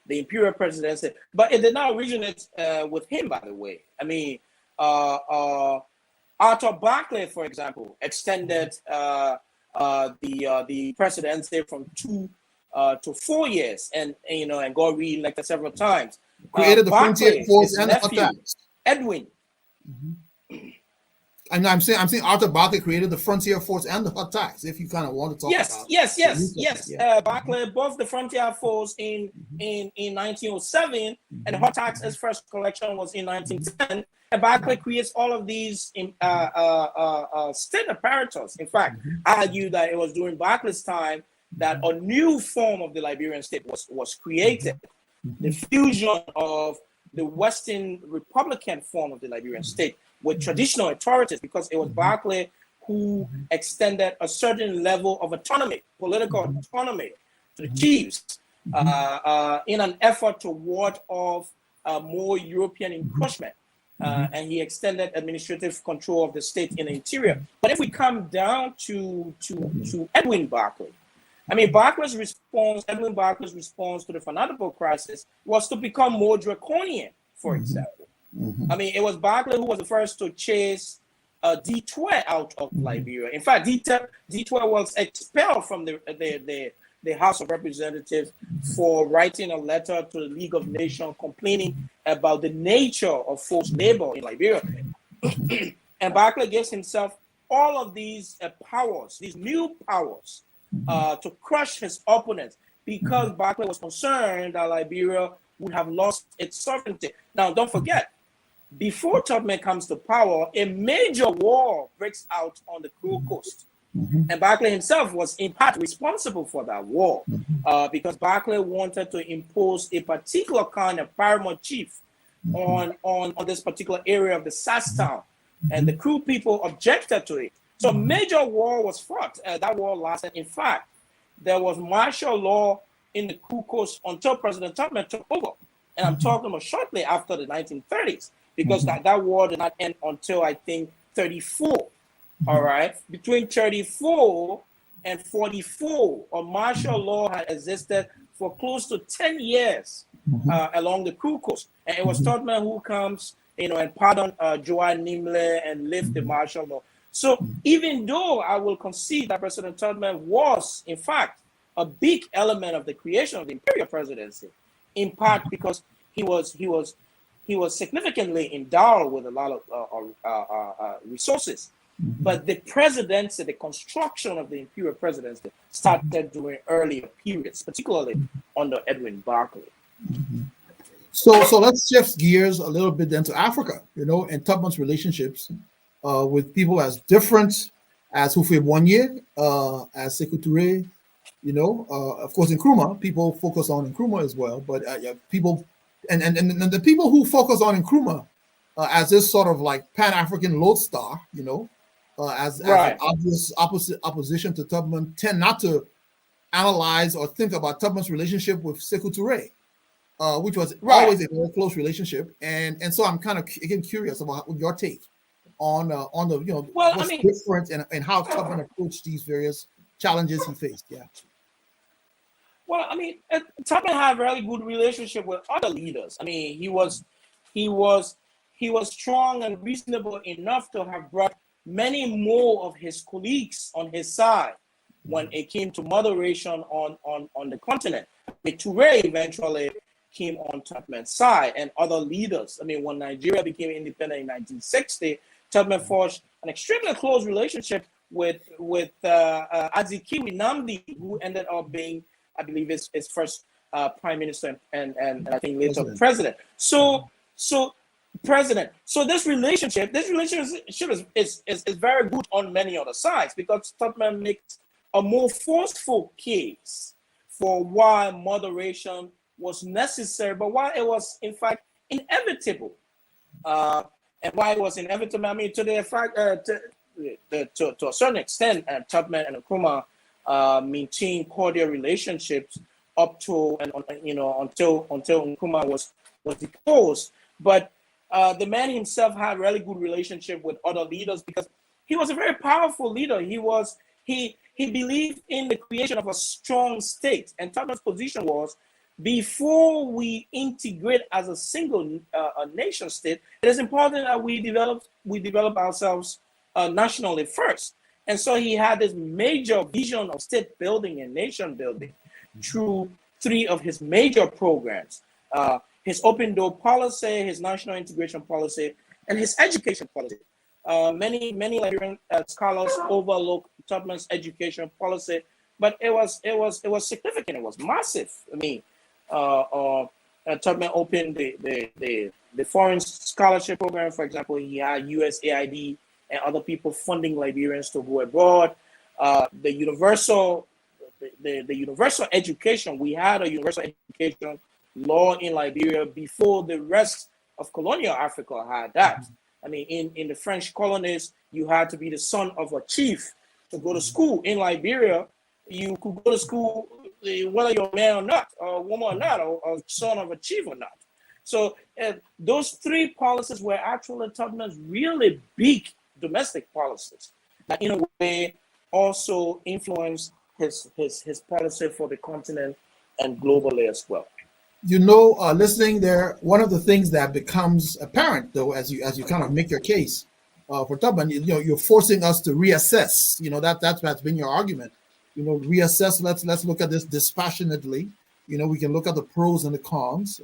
imperial presidency, but it did not originate with him, by the way. I mean, Arthur Barclay, for example, extended the presidency from 2 to 4 years, and got re-elected several times. Created the frontier force and the attacks. Edwin. Mm-hmm. And I'm saying Arthur Barclay created the frontier force and the attacks. If you kind of want to talk about. Yes. Barclay, both the frontier force in 1907 and the attacks. His first collection was in 1910. And Barclay creates all of these state apparatus. In fact, I argue that it was during Barclay's time that a new form of the Liberian state was created. The fusion of the Western Republican form of the Liberian state with traditional authorities, because it was Barclay who extended a certain level of autonomy, political autonomy, to the chiefs in an effort to ward off more European encroachment. And he extended administrative control of the state in the interior. But if we come down to Edwin Barclay, I mean, Edwin Barclay's response to the fanatical crisis was to become more draconian, for example. I mean, it was Barclay who was the first to chase Detroit out of Liberia. In fact, Detroit was expelled from the House of Representatives for writing a letter to the League of Nations complaining about the nature of forced labor in Liberia. And Barclay gives himself all of these powers, these new powers, to crush his opponents, because Barclay was concerned that Liberia would have lost its sovereignty. Now, don't forget, before Tubman comes to power, a major war breaks out on the Creole Coast. And Barclay himself was in part responsible for that war, because Barclay wanted to impose a particular kind of paramount chief on this particular area of the Sasstown, and the Creole people objected to it. So a major war was fought. That war lasted. In fact, there was martial law in the Creole Coast until President Tubman took over. And I'm talking about shortly after the 1930s, because that war did not end until, I think, 34. All right. Between 34 and 44, a martial law had existed for close to 10 years along the Creole Coast. And it was Tubman who comes, and pardon Joan Nimble and lift the martial law. So even though I will concede that President Tubman was, in fact, a big element of the creation of the imperial presidency, in part because he was significantly endowed with a lot of resources. But the presidency, the construction of the imperial presidency started during earlier periods, particularly under Edwin Barclay. So let's shift gears a little bit then to Africa, and Tubman's relationships with people as different as Houphouët-Boigny, as Sékou Touré, of course, Nkrumah, people focus on Nkrumah as well, but people, and the people who focus on Nkrumah as this sort of like Pan-African lodestar, as an obvious opposition to Tubman, tend not to analyze or think about Tubman's relationship with Sékou Touré, which was always a very close relationship, and so I'm kind of again curious about your take on the what's different and how Tubman approached these various challenges he faced. Yeah. Well, Tubman had a really good relationship with other leaders. He was strong and reasonable enough to have brought many more of his colleagues on his side when it came to moderation on the continent. Touré eventually came on Tubman's side, and other leaders. When Nigeria became independent in 1960, Tubman forged an extremely close relationship with Azikiwe Nnamdi, who ended up being, I believe, his first prime minister and I think later president. So this relationship is very good on many other sides, because Tubman makes a more forceful case for why moderation was necessary, but why it was in fact inevitable. And why it was inevitable, to the fact to a certain extent, Tubman and Nkrumah maintained cordial relationships up to and until Nkrumah was deposed. But the man himself had a really good relationship with other leaders because he was a very powerful leader. He believed in the creation of a strong state, and Tubman's position was, before we integrate as a single nation state, it is important that we develop ourselves nationally first. And so he had this major vision of state building and nation building through three of his major programs: his open door policy, his national integration policy, and his education policy. Many Liberian scholars overlook Tubman's education policy, but it was significant. It was massive. Tubman opened the foreign scholarship program. For example, he had USAID and other people funding Liberians to go abroad. The universal education. We had a universal education law in Liberia before the rest of colonial Africa had that. In the French colonies, you had to be the son of a chief to go to school. In Liberia, you could go to school whether you're a man or not, or a woman or not, or son of a chief or not. So those three policies were actually Tubman's really big domestic policies that in a way also influenced his policy for the continent and globally as well. Listening there, one of the things that becomes apparent, though, as you kind of make your case for Tubman, you're forcing us to reassess. That's been your argument. Reassess. Let's look at this dispassionately. We can look at the pros and the cons.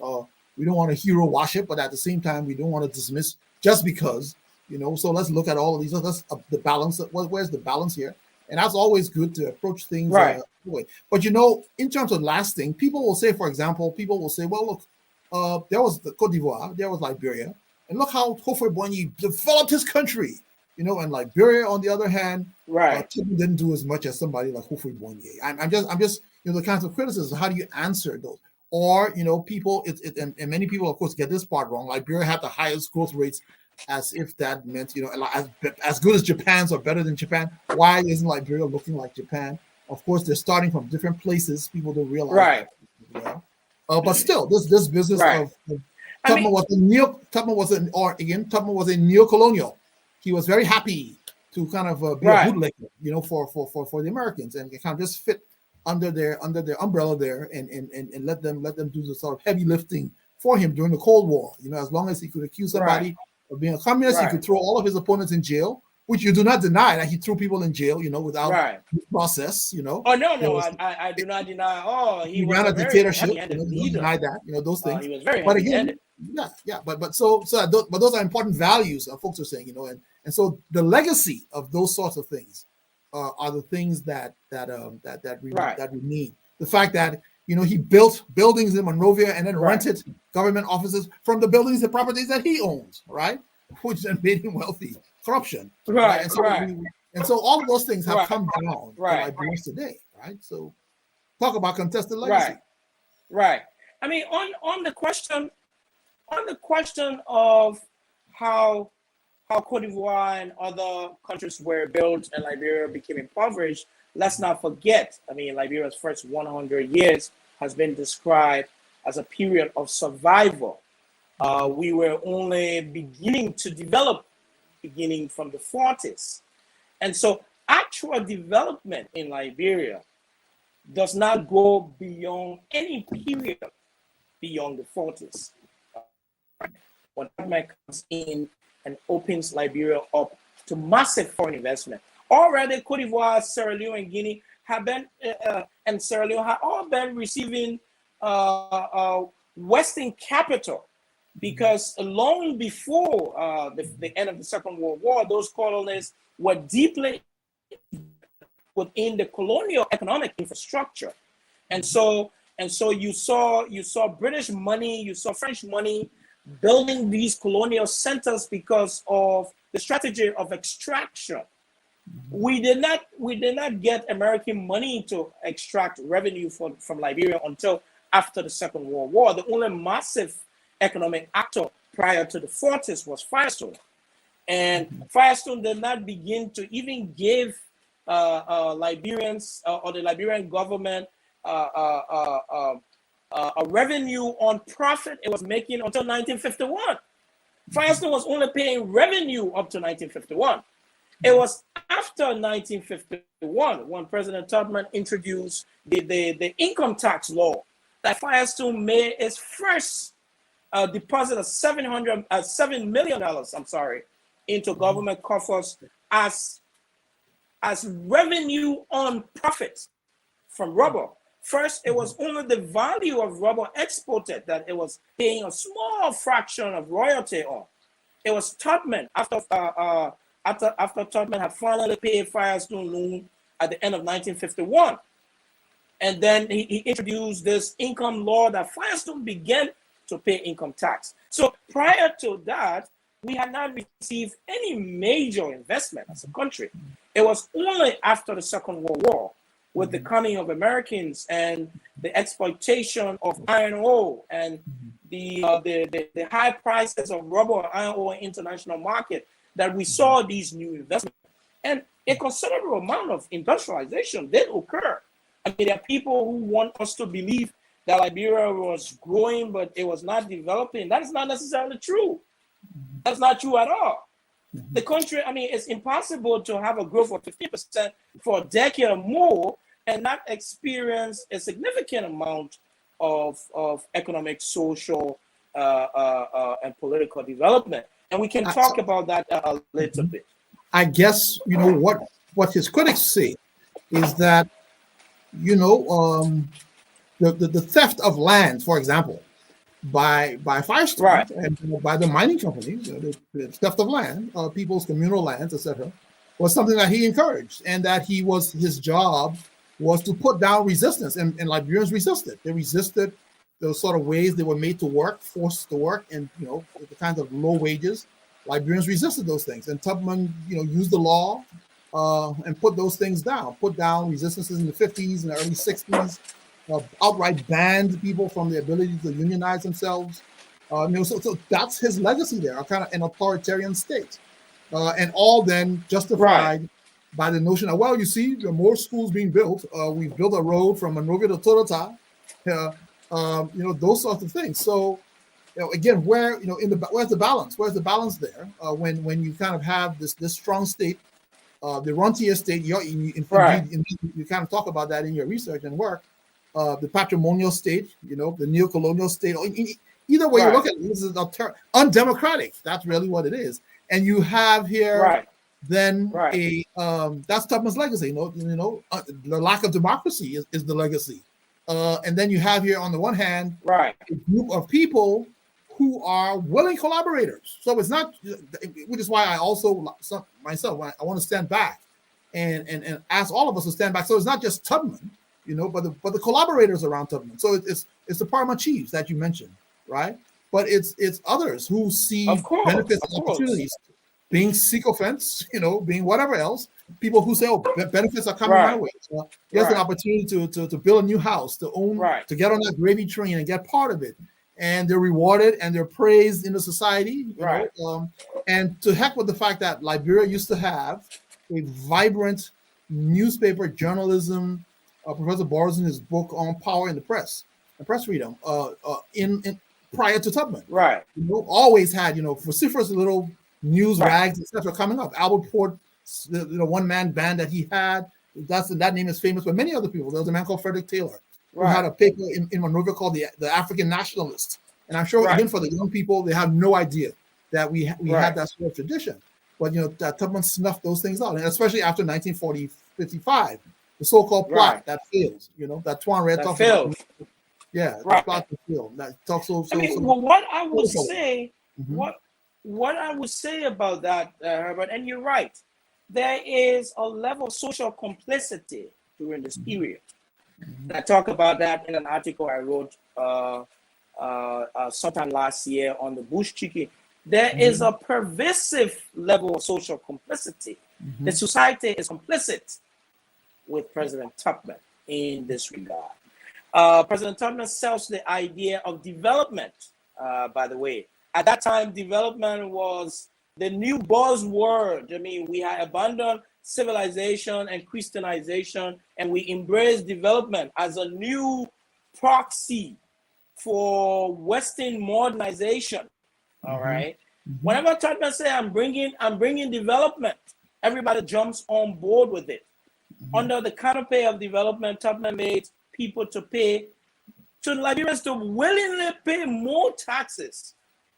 We don't want to hero worship, but at the same time, we don't want to dismiss just because. So let's look at all of these. Let's the balance. Where's the balance here? And that's always good to approach things right. Way. But in terms of lasting, people will say, for example, well, look, there was the Côte d'Ivoire, there was Liberia, and look how Houphouët-Boigny developed his country. And Liberia, on the other hand, right, didn't do as much as somebody like Houphouët-Boigny. I'm just the kinds of criticism. How do you answer those? Or people, and many people, of course, get this part wrong. Liberia had the highest growth rates, as if that meant as good as Japan's or better than Japan. Why isn't Liberia looking like Japan? Of course, they're starting from different places. People don't realize right. that. But still, this business right. of Tubman was a neo-colonial. He was very happy to kind of be a bootlegger, for the Americans, and kind of just fit under their umbrella there, and let them do the sort of heavy lifting for him during the Cold War. As long as he could accuse somebody of being a communist, he could throw all of his opponents in jail, which you do not deny that he threw people in jail, without process, Oh no, I do not deny. Oh, he ran a dictatorship. You don't deny that, those things. He was very but again, but those are important values. Folks are saying, And so the legacy of those sorts of things are the things that remain. The fact that he built buildings in Monrovia and then rented government offices from the buildings and properties that he owns, right? Which then made him wealthy. Corruption, right? And so all of those things have come down to Liberians today, right? So talk about contested legacy. Right. I mean, on the question of how Cote d'Ivoire and other countries were built and Liberia became impoverished, let's not forget, I mean, Liberia's first 100 years has been described as a period of survival. We were only beginning to develop, beginning from the 40s. And so actual development in Liberia does not go beyond any period beyond the 40s. When Tubman comes in and opens Liberia up to massive foreign investment. Already Cote d'Ivoire, Sierra Leone, and Guinea have been, and Sierra Leone have all been receiving Western capital, because long before the end of the Second World War, those colonies were deeply within the colonial economic infrastructure. And so you saw British money, you saw French money building these colonial centers because of the strategy of extraction. We did not get American money to extract revenue from Liberia until after the Second World War. The only massive economic actor prior to the 40s was Firestone. And Firestone did not begin to even give Liberians or the Liberian government a revenue on profit it was making until 1951. Firestone was only paying revenue up to 1951. It was after 1951 when President Tubman introduced the income tax law that Firestone made its first deposit of $7 million, into government coffers as revenue on profits from rubber. First, it was only the value of rubber exported that it was paying a small fraction of royalty on. It was Tubman, after Tubman had finally paid Firestone loan at the end of 1951. And then he introduced this income law that Firestone began to pay income tax. So prior to that, we had not received any major investment as a country. It was only after the Second World War, with the coming of Americans and the exploitation of iron ore and the high prices of rubber and iron ore in international market, that we saw these new investments. And a considerable amount of industrialization did occur. I mean, there are people who want us to believe that Liberia was growing, but it was not developing. That is not necessarily true. That's not true at all. The country, I mean, it's impossible to have a growth of 15% for a decade or more and not experience a significant amount of economic, social, and political development. And we can talk about that a little bit. I guess, what his critics say is that, the theft of land, for example, by Firestone and by the mining companies, the theft of land, people's communal lands, etc., was something that he encouraged, and that his job was to put down resistance, and Liberians resisted. They resisted those sort of ways they were made to work, forced to work, and the kinds of low wages. Liberians resisted those things, and Tubman, used the law and put those things down. Put down resistances in the 50s and the early 60s. Outright banned people from the ability to unionize themselves. So that's his legacy there, kind of an authoritarian state, and all then justified by the notion of, well, you see, there are more schools being built. We've built a road from Monrovia to Totota. Those sorts of things. So, again, where's the balance? Where's the balance there when you kind of have this strong state, the rentier state? You kind of talk about that in your research and work. The patrimonial state, the neo-colonial state. Either way you look at it, this is undemocratic. That's really what it is. And you have here that's Tubman's legacy. The lack of democracy is the legacy. And then you have here on the one hand a group of people who are willing collaborators. So it's not, which is why I also myself, I want to stand back and ask all of us to stand back. So it's not just Tubman, but the collaborators around Tubman. So it's the Parliament chiefs that you mentioned, right? But it's others who see benefits and opportunities, being sycophants, being whatever else. People who say, "Oh, benefits are coming my way." So here's an opportunity to build a new house, to own, to get on that gravy train and get part of it. And they're rewarded and they're praised in the society, and to heck with the fact that Liberia used to have a vibrant newspaper journalism. Professor Boris in his book on power in the press and press freedom, in prior to Tubman, always had vociferous little news rags, etc. coming up. Albert Port, the one-man band that he had, that name is famous, but many other people. There was a man called Frederick Taylor who had a paper in Monrovia called the African Nationalist. And I'm sure again for the young people, they have no idea that we had that sort of tradition. But that Tubman snuffed those things out, and especially after 1955, the so-called plot that fails. That Tuan Red talks about. Yeah, the plot that failed. That talks so. What I would say, what I would say about that, Herbert, and you're right, there is a level of social complicity during this period. I talk about that in an article I wrote sometime last year on the Bush Chiki. There is a pervasive level of social complicity. The society is complicit with President Tubman in this regard. President Tubman sells the idea of development, by the way. At that time, development was the new buzzword. I mean, we had abandoned civilization and Christianization, and we embraced development as a new proxy for Western modernization. All right. Whenever Tubman says, I'm bringing development, everybody jumps on board with it. Under the canopy of development, Tubman made people to Liberians to willingly pay more taxes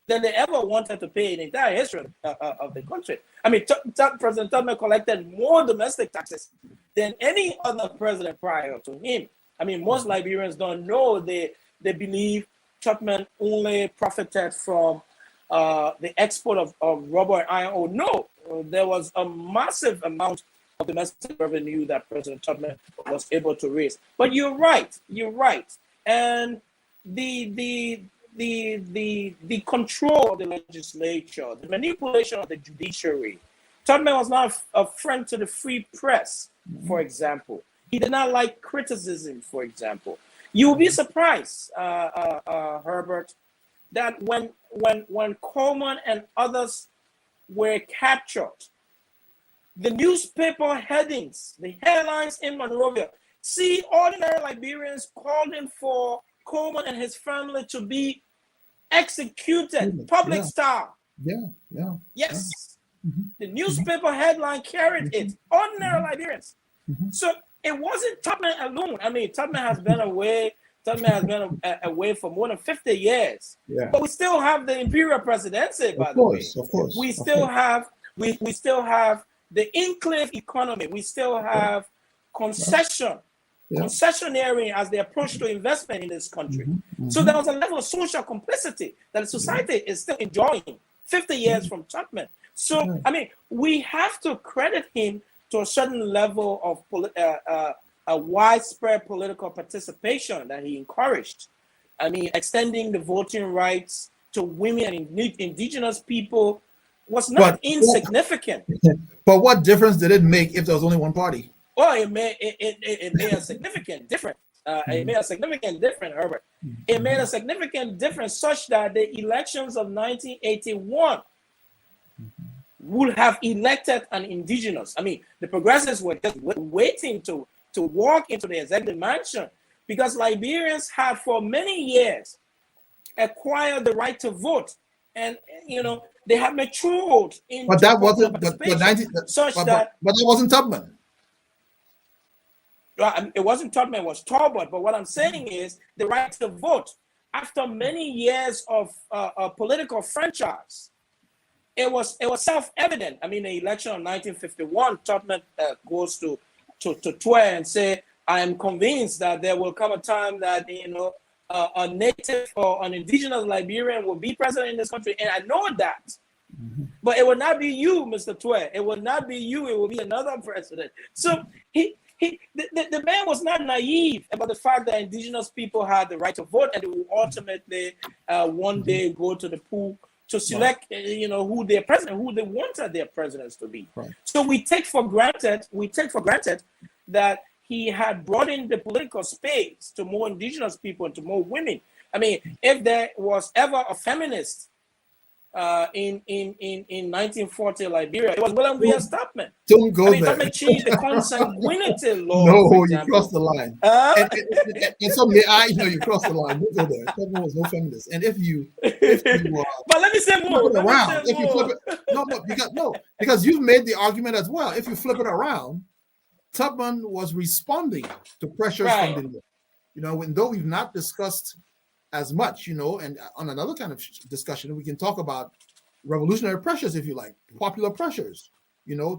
than they ever wanted to pay in the entire history of the country. I mean, President Tubman collected more domestic taxes than any other president prior to him. I mean, most Liberians don't know. They believe Tubman only profited from the export of rubber and iron ore. No, there was a massive amount of domestic revenue that President Tubman was able to raise. But you're right. And the control of the legislature, the manipulation of the judiciary. Tubman was not a friend to the free press, for example. He did not like criticism, for example. You will be surprised, Herbert, that when Coleman and others were captured, the newspaper headings, the headlines in Monrovia, see ordinary Liberians calling for Coleman and his family to be executed, public style. Yes. The newspaper headline carried it, ordinary Liberians. So it wasn't Tubman alone. I mean, Tubman has been away for more than 50 years. But we still have the imperial presidency, by the way. Of course. We still have the enclave economy. We still have concessionaire as they approach to investment in this country. So there was a level of social complicity that the society is still enjoying 50 years from Tubman. So, I mean, we have to credit him to a certain level of a widespread political participation that he encouraged. I mean, extending the voting rights to women and indigenous people was not insignificant. But what difference did it make if there was only one party? Well, it made a significant difference. It made a significant difference, Herbert. It made a significant difference such that the elections of 1981 would have elected an indigenous. I mean, the progressives were just waiting to walk into the executive mansion because Liberians had for many years acquired the right to vote, and they have matured into. But that wasn't. But that wasn't Tubman. It wasn't Tubman. It was Talbot. But what I'm saying is the right to vote. After many years of political franchise, it was self-evident. I mean, the election of 1951, Tubman goes to Twe and say, "I am convinced that there will come a time that a native or an indigenous Liberian will be president in this country, and I know that. But it will not be you, Mr. Twe. It will not be you. It will be another president. So the man was not naive about the fact that indigenous people had the right to vote, and they will ultimately one day go to the pool to select, who their president, who they wanted their presidents to be. Right. So we take for granted that he had brought in the political space to more indigenous people and to more women. I mean, if there was ever a feminist in 1940 Liberia, it was William V. Tubman. Don't go there. Tubman changed the consanguinity law. No, you crossed the line. And so you crossed the line. Don't go there. Tubman was no feminist. And if you but let me say more. Because you've made the argument as well. If you flip it around, Tubman was responding to pressures from the, though we've not discussed as much, and on another kind of discussion, we can talk about revolutionary pressures, if you like, popular pressures.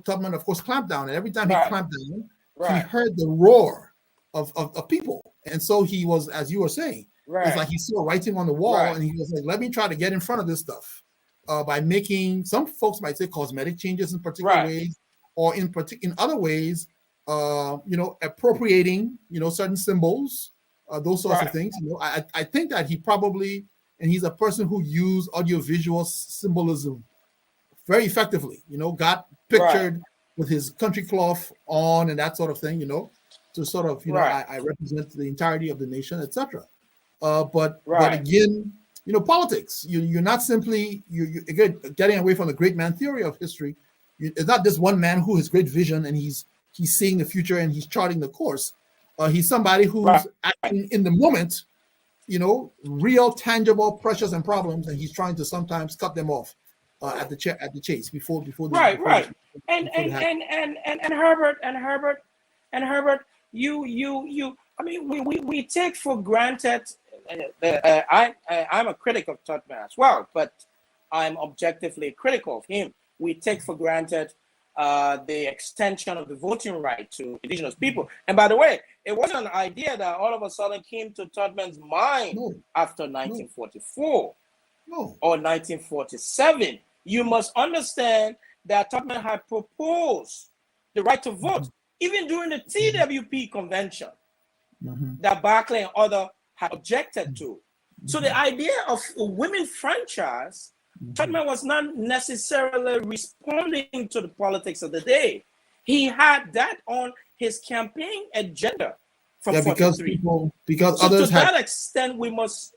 Tubman, of course, clamped down, and every time he clamped down, he heard the roar of people. And so he was, as you were saying, it's like he saw writing on the wall, and he was like, let me try to get in front of this stuff by making, some folks might say, cosmetic changes in particular ways, or in other ways, appropriating, certain symbols, those sorts of things. I think that he probably, and he's a person who used audiovisual symbolism very effectively, got pictured with his country cloth on and that sort of thing, to sort of, I represent the entirety of the nation, etc. But again, politics, you're not simply, you're getting away from the great man theory of history. It's not this one man who has great vision and he's seeing the future and he's charting the course. He's somebody who's acting in the moment, real tangible pressures and problems, and he's trying to sometimes cut them off at the chase before and Herbert, you I mean, we take for granted. I'm a critic of Tubman as well, but I'm objectively critical of him. We take for granted the extension of the voting right to indigenous people. And by the way, it wasn't an idea that all of a sudden came to Tubman's mind after 1944 or 1947. You must understand that Tubman had proposed the right to vote, even during the TWP convention that Barclay and others had objected to. So the idea of a women franchise, Tubman was not necessarily responding to the politics of the day. He had that on his campaign agenda from 43. Because so others to that extent, we must.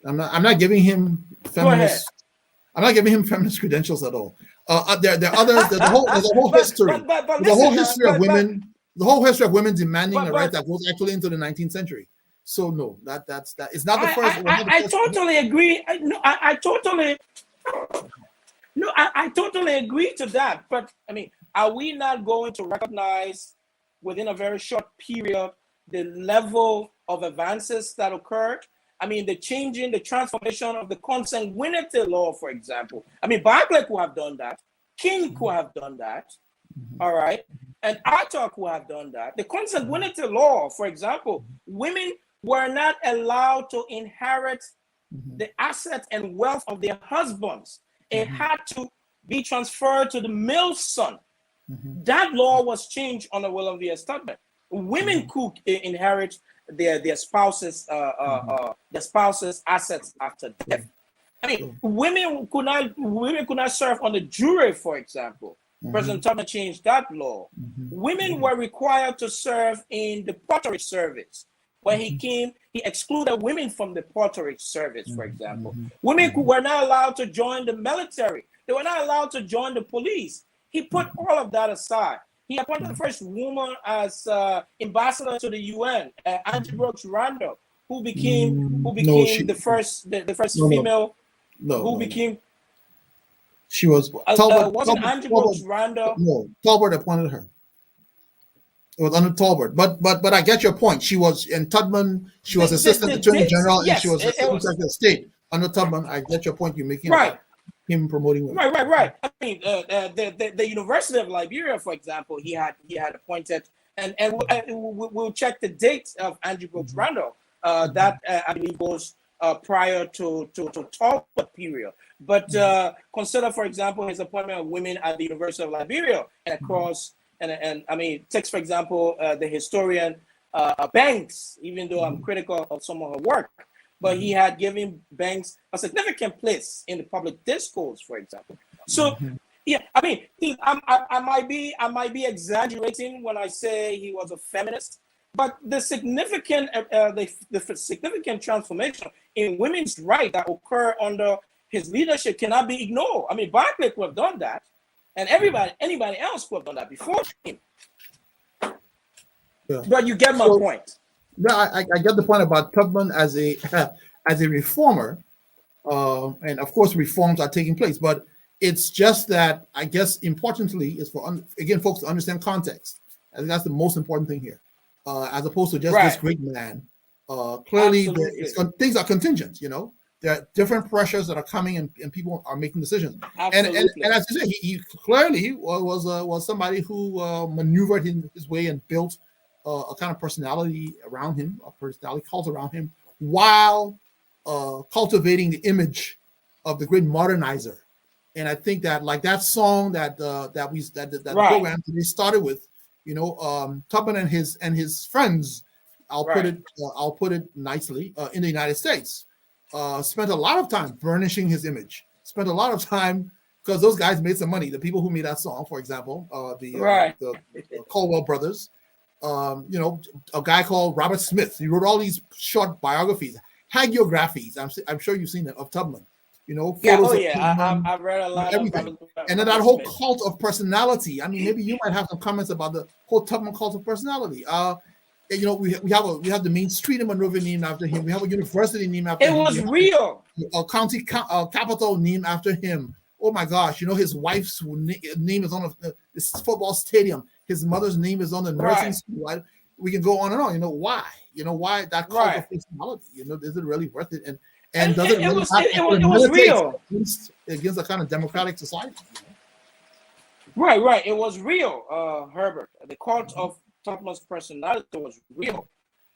I'm not giving him feminist. I'm not giving him feminist credentials at all. There are others. There's a whole history. The whole history of women. The whole history of women demanding a right that goes actually into the 19th century. So no, that's that. It's not the first. I totally agree. I totally agree to that. But I mean, are we not going to recognize within a very short period the level of advances that occurred? I mean, the transformation of the consanguinity law, for example. I mean, Barclay could have done that. King could have done that. All right. And Arthur could have done that. The consanguinity law, for example, women were not allowed to inherit the assets and wealth of their husbands. It had to be transferred to the male son. That law was changed under William V. Tubman. Women could inherit their spouses' assets after death. I mean, women could not serve on the jury, for example. President Tubman changed that law. Women were required to serve in the porterage service. When he came, he excluded women from the porterage service, for example. Women were not allowed to join the military. They were not allowed to join the police. He put all of that aside. He appointed the first woman as ambassador to the UN, Angie Brooks Randall, who became the first female who became. She was Talbot. Wasn't Angie Brooks Randall? No, Talbot appointed her. It was under Talbot, but I get your point. She was in Tubman. She was assistant attorney general, and she was assistant secretary of state under Tubman. I get your point. You're making about him promoting women. Right. I mean, the University of Liberia, for example, he had appointed, and we'll check the date of Angie Brooks Randall. That I believe goes prior to Tubman period. But consider, for example, his appointment of women at the University of Liberia and across, and I mean, takes, for example, the historian Banks, even though I'm critical of some of her work, but he had given Banks a significant place in the public discourse, for example. So, yeah, I mean, I might be exaggerating when I say he was a feminist, but the significant the significant transformation in women's rights that occur under his leadership cannot be ignored. I mean, Barclay could have done that, and anybody else could have done that before him. Yeah. But you get my point. No, I get the point about Tubman as a reformer, and of course reforms are taking place. But it's just that I guess importantly is for again folks to understand context. I think that's the most important thing here, as opposed to just this great man. Clearly, things are contingent. You know, there are different pressures that are coming, and people are making decisions. And as you say, he clearly was somebody who maneuvered his way and built a kind of personality around him, a personality cult around him, while cultivating the image of the great modernizer. And I think that, like that song that the program today started with, you know, Tubman and his friends, I'll put it nicely, in the United States, spent a lot of time burnishing his image. Spent a lot of time, because those guys made some money. The people who made that song, for example, the Caldwell brothers. You know, a guy called Robert Smith. He wrote all these short biographies, hagiographies. I'm sure you've seen it, of Tubman. You know, I've read a lot of everything. And then that whole cult of personality. I mean, maybe you might have some comments about the whole Tubman cult of personality. You know, we have the main street in Monrovia named after him. We have a university named after him. It was real. A county capital named after him. Oh my gosh! You know, his wife's name is on this football stadium. His mother's name is on the nursing school. We can go on and on. You know why? You know why that cult of personality? You know, is it really worth it? And does it was real against a kind of democratic society? You know? Right. It was real, Herbert. The cult of Tubman's personality was real.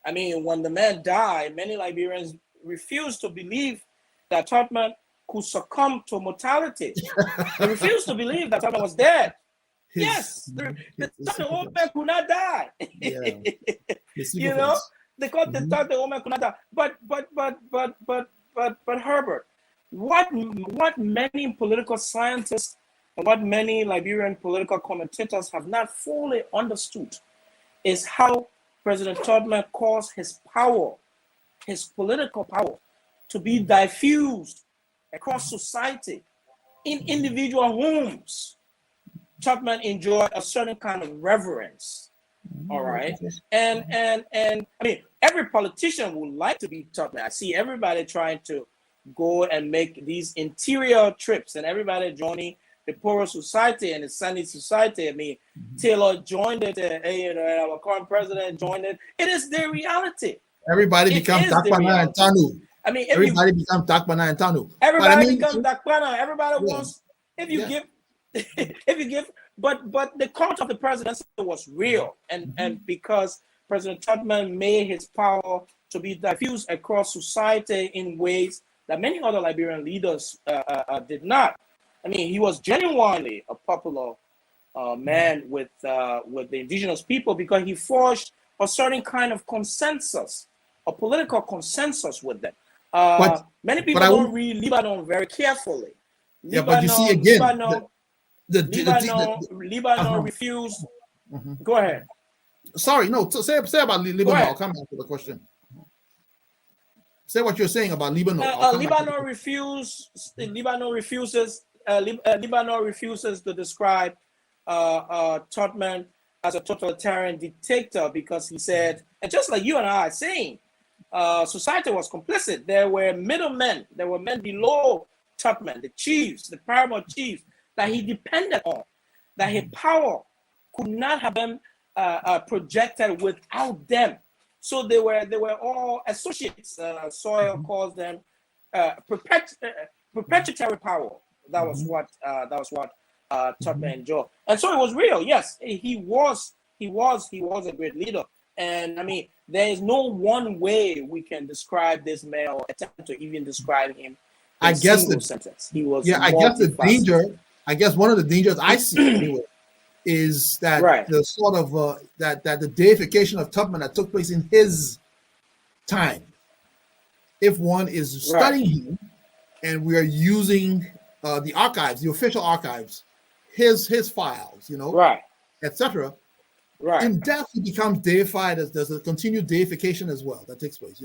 I mean, when the man died, many Liberians refused to believe that Tubman could succumb to mortality. They refused to believe that Tubman was dead. The old man could not die. You know, they thought the old man could not die. But Herbert, what many political scientists and what many Liberian political commentators have not fully understood is how President Tubman caused his power, his political power, to be diffused across society in individual homes. Tubman enjoyed a certain kind of reverence. All right. And I mean, every politician would like to be Tubman. I see everybody trying to go and make these interior trips, and everybody joining the poorer society and the Sunday society. I mean, Taylor joined it, our current president joined it. It is their reality. Everybody becomes Dakpana and Tanu. I mean, everybody becomes Dakpana and Tanu. Everybody becomes Dakpana. Everybody wants, if you give, but the cult of the presidency was real, and because President Tubman made his power to be diffused across society in ways that many other Liberian leaders did not. I mean, he was genuinely a popular man with the indigenous people because he forged a certain kind of consensus, a political consensus with them. Many people don't read Lebanon very carefully. But you see again, Lebanon refused. Go ahead. Sorry, no. Say about Lebanon. I'll come back to the question. Say what you're saying about Lebanon. Lebanon refuses to describe Tubman as a totalitarian dictator because he said, and just like you and I are saying, society was complicit. There were middlemen. There were men below Tubman, the chiefs, the paramount chiefs that he depended on, that his power could not have been projected without them. So they were all associates. Sawyer calls them perpetuatory power. That was what Tubman enjoyed, and so it was real. Yes, he was a great leader, And I mean, there is no one way we can describe this man or attempt to even describe him in I a guess single sentence. He was I guess the danger, I guess one of the dangers I see anyway, is that right. the sort of that the deification of Tubman that took place in his time. If one is studying him, and we are using the archives, the official archives, his files, right, etc. Right. In death, he becomes deified. As there's a continued deification as well that takes place,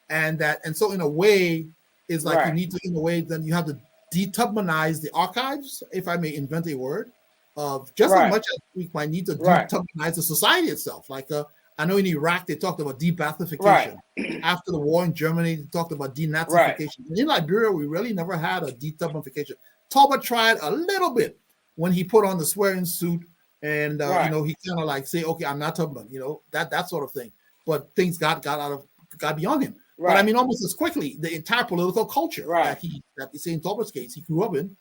and so in a way, it's like you need to, in a way, then you have to de-Tubmanize the archives, if I may invent a word, of just as much as we might need to de-Tubmanize the society itself. Like I know in Iraq they talked about de-Baathification. After the war in Germany, they talked about denazification. In Liberia, we really never had a de-Tubmanification. Tubman tried a little bit when he put on the swearing suit, and he kind of like say, okay, I'm not Tubman, that sort of thing. But things got beyond him. But I mean, almost as quickly, the entire political culture that in Tubman's case, he grew up in,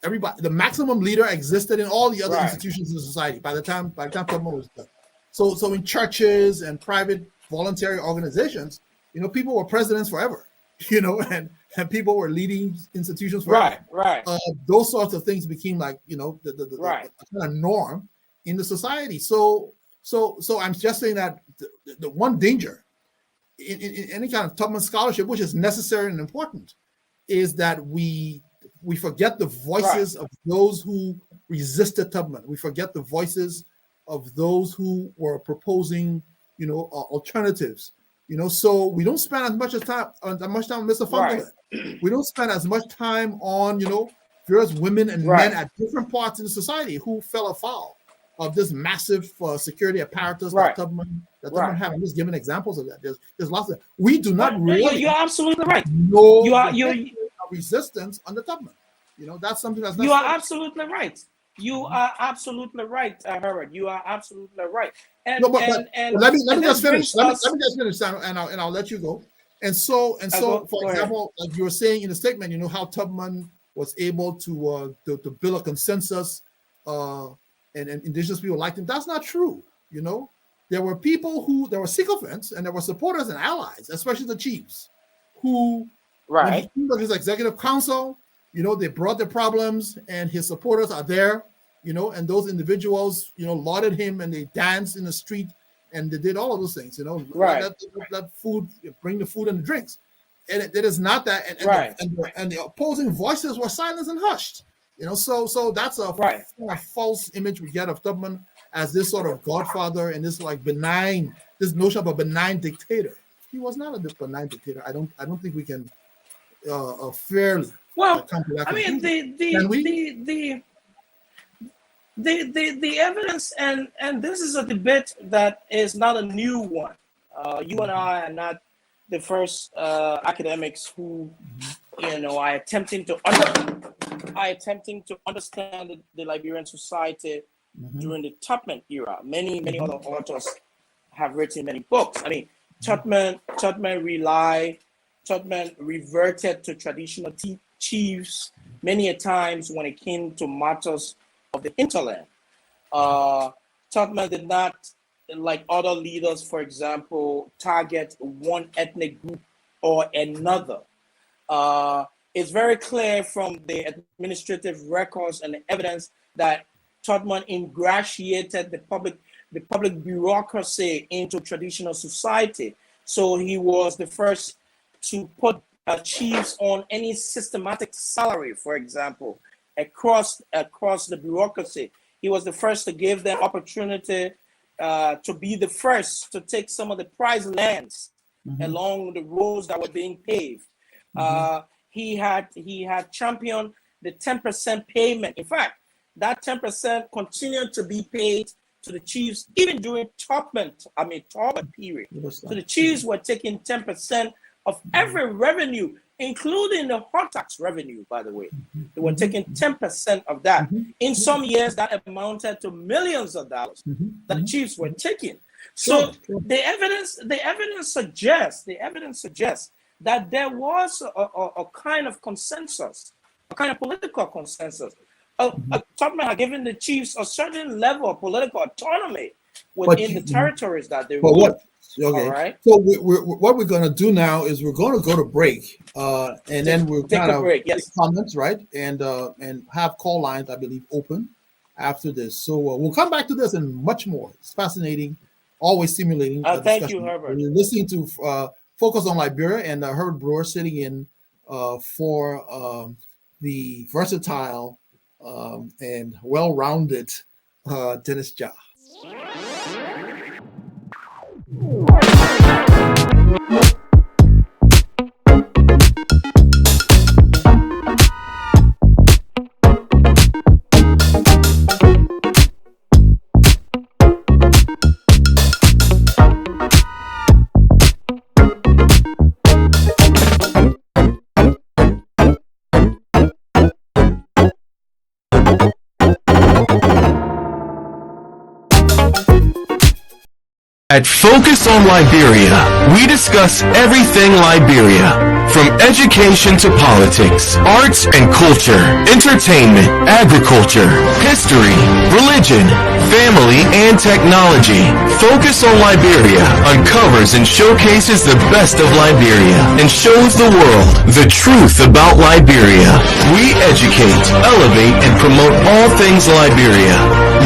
everybody, the maximum leader existed in all the other institutions in society by the time Tubman was done. So in churches and private voluntary organizations, people were presidents forever, and people were leading institutions forever. Those sorts of things became like, the kind of norm in the society. So I'm just saying that the one danger in any kind of Tubman scholarship, which is necessary and important, is that we forget the voices of those who resisted Tubman. We forget the voices of those who were proposing, alternatives. So we don't spend as much time on Mr. Funderland. We don't spend as much time on, various women and men at different parts in the society who fell afoul of this massive security apparatus that Tubman had. I'm just giving examples of that. There's lots of. We do not really. You're absolutely right. You're resistance under Tubman. That's something that's. You are absolutely right. You are absolutely right, Herbert. You are absolutely right. And let me just finish. Let me just finish, and I'll let you go. And so, for example, like you were saying in the statement, how Tubman was able to build a consensus, and indigenous people liked him. That's not true. There were people there were sycophants and there were supporters and allies, especially the chiefs, who when he came to his executive council, they brought their problems, and his supporters are there, and those individuals, lauded him, and they danced in the street, and they did all of those things, let food, bring the food and the drinks. And it is not that, and the opposing voices were silenced and hushed, so that's a false image we get of Tubman as this sort of godfather and this like this notion of a benign dictator. He was not a benign dictator. I don't think we can fairly. Well, I mean, the evidence, and this is a debate that is not a new one. You and I are not the first academics who, are attempting to understand the Liberian society during the Tubman era. Many other authors have written many books. I mean, Tubman reverted to traditional chiefs many a times when it came to matters of the hinterland. Tubman did not, like other leaders, for example, target one ethnic group or another. It's very clear from the administrative records and the evidence that Tubman ingratiated the public bureaucracy into traditional society. So he was the first to put chiefs on any systematic salary, for example, across the bureaucracy. He was the first to give them opportunity to be the first to take some of the prize lands along the roads that were being paved. He had championed the 10% payment. In fact, that 10% continued to be paid to the chiefs even during Tubman period. So the chiefs were taking 10% of every revenue, including the hot tax revenue, by the way. They were taking 10% of that. In some years, that amounted to millions of dollars that the chiefs were taking. So the evidence suggests that there was a kind of consensus, a kind of political consensus. Tubman had given the chiefs a certain level of political autonomy within the territories that they but rule. what? Okay. All right. So what we're going to do now is we're going to go to break, and then we'll take kind a of break. Yes. comments, right, and have call lines, I believe, open after this. So we'll come back to this and much more. It's fascinating, always stimulating. Thank you, Herbert. When you're listening to Focus on Liberia, and Herbert Brewer sitting in for the versatile and well-rounded Dennis Jah. At Focus on Liberia, we discuss everything Liberia, from education to politics, arts and culture, entertainment, agriculture, history, religion, family, and technology. Focus on Liberia uncovers and showcases the best of Liberia and shows the world the truth about Liberia. We educate, elevate, and promote all things Liberia.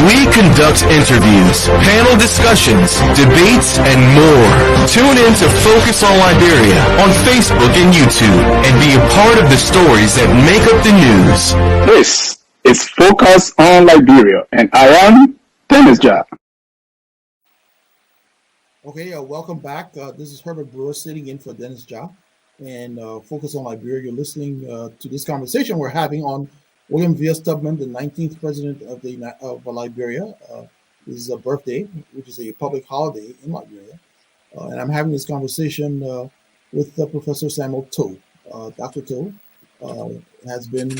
We conduct interviews, panel discussions, debates, and more. Tune in to Focus on Liberia on Facebook and YouTube and be a part of the stories that make up the news. This is Focus on Liberia, and I am Dennis Jah. Okay, welcome back. This is Herbert Brewer sitting in for Dennis Jah, and Focus on Liberia. You're listening to this conversation we're having on William V.S. Tubman, the 19th president of Liberia. This is a birthday, which is a public holiday in Liberia. And I'm having this conversation with Professor Samuel Toe. Dr. Toe has been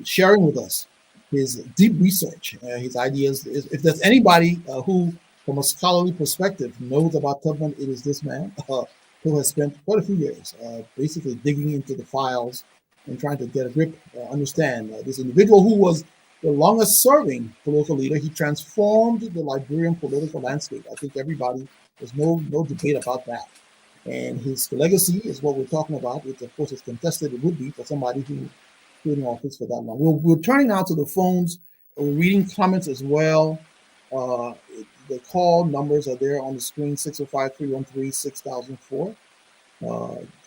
sharing with us his deep research, his ideas. If there's anybody who, from a scholarly perspective, knows about Tubman, it is this man who has spent quite a few years basically digging into the files and trying to get a grip, understand this individual who was the longest serving political leader. He transformed the Liberian political landscape. I think there's no debate about that. And his legacy is what we're talking about, which of course is contested. It would be for somebody who's been in office for that long. We're turning now to the phones. We're reading comments as well. The call numbers are there on the screen, 605-313-6004.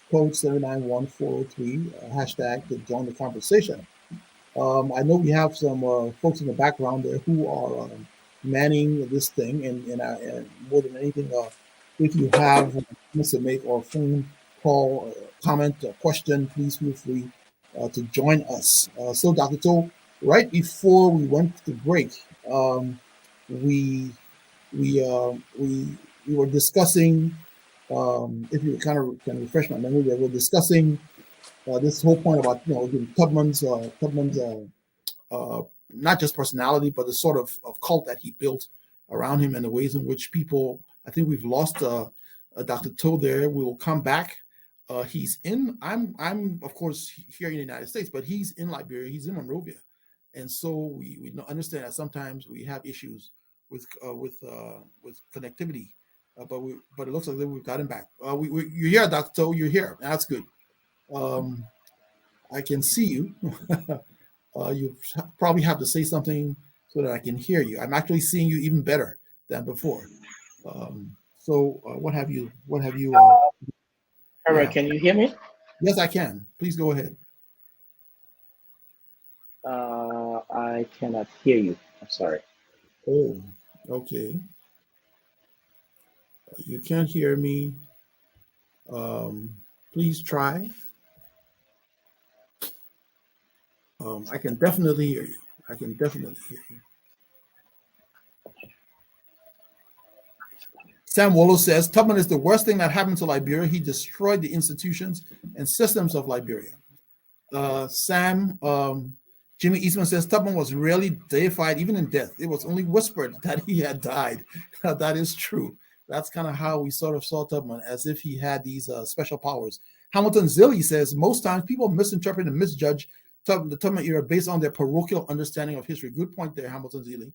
Code 791-403, hashtag to join the conversation. I know we have some folks in the background there who are manning this thing, and more than anything, if you have comments to make or phone call, comment, or question, please feel free to join us. So, Dr. Toe, right before we went to break, we were discussing. If you can refresh my memory, we're discussing this whole point about Tubman's not just personality, but the sort of cult that he built around him and the ways in which people. I think we've lost Dr. Toe there. We will come back. He's in. I'm of course here in the United States, but he's in Liberia. He's in Monrovia, and so we understand that sometimes we have issues with connectivity. But it looks like we've got him back. You're here, Dr. Toe. You're here. That's good. I can see you. You probably have to say something so that I can hear you. I'm actually seeing you even better than before. What have you? Herbert, can you hear me? Yes, I can. Please go ahead. I cannot hear you. I'm sorry. Oh, okay. You can't hear me. Please try. I can definitely hear you. Sam Wallow says, Tubman is the worst thing that happened to Liberia. He destroyed the institutions and systems of Liberia. Jimmy Eastman says, Tubman was rarely deified, even in death. It was only whispered that he had died. That is true. That's kind of how we sort of saw Tubman, as if he had these special powers. Hamilton Zilli says, most times people misinterpret and misjudge the Tubman era based on their parochial understanding of history. Good point there, Hamilton Zilli.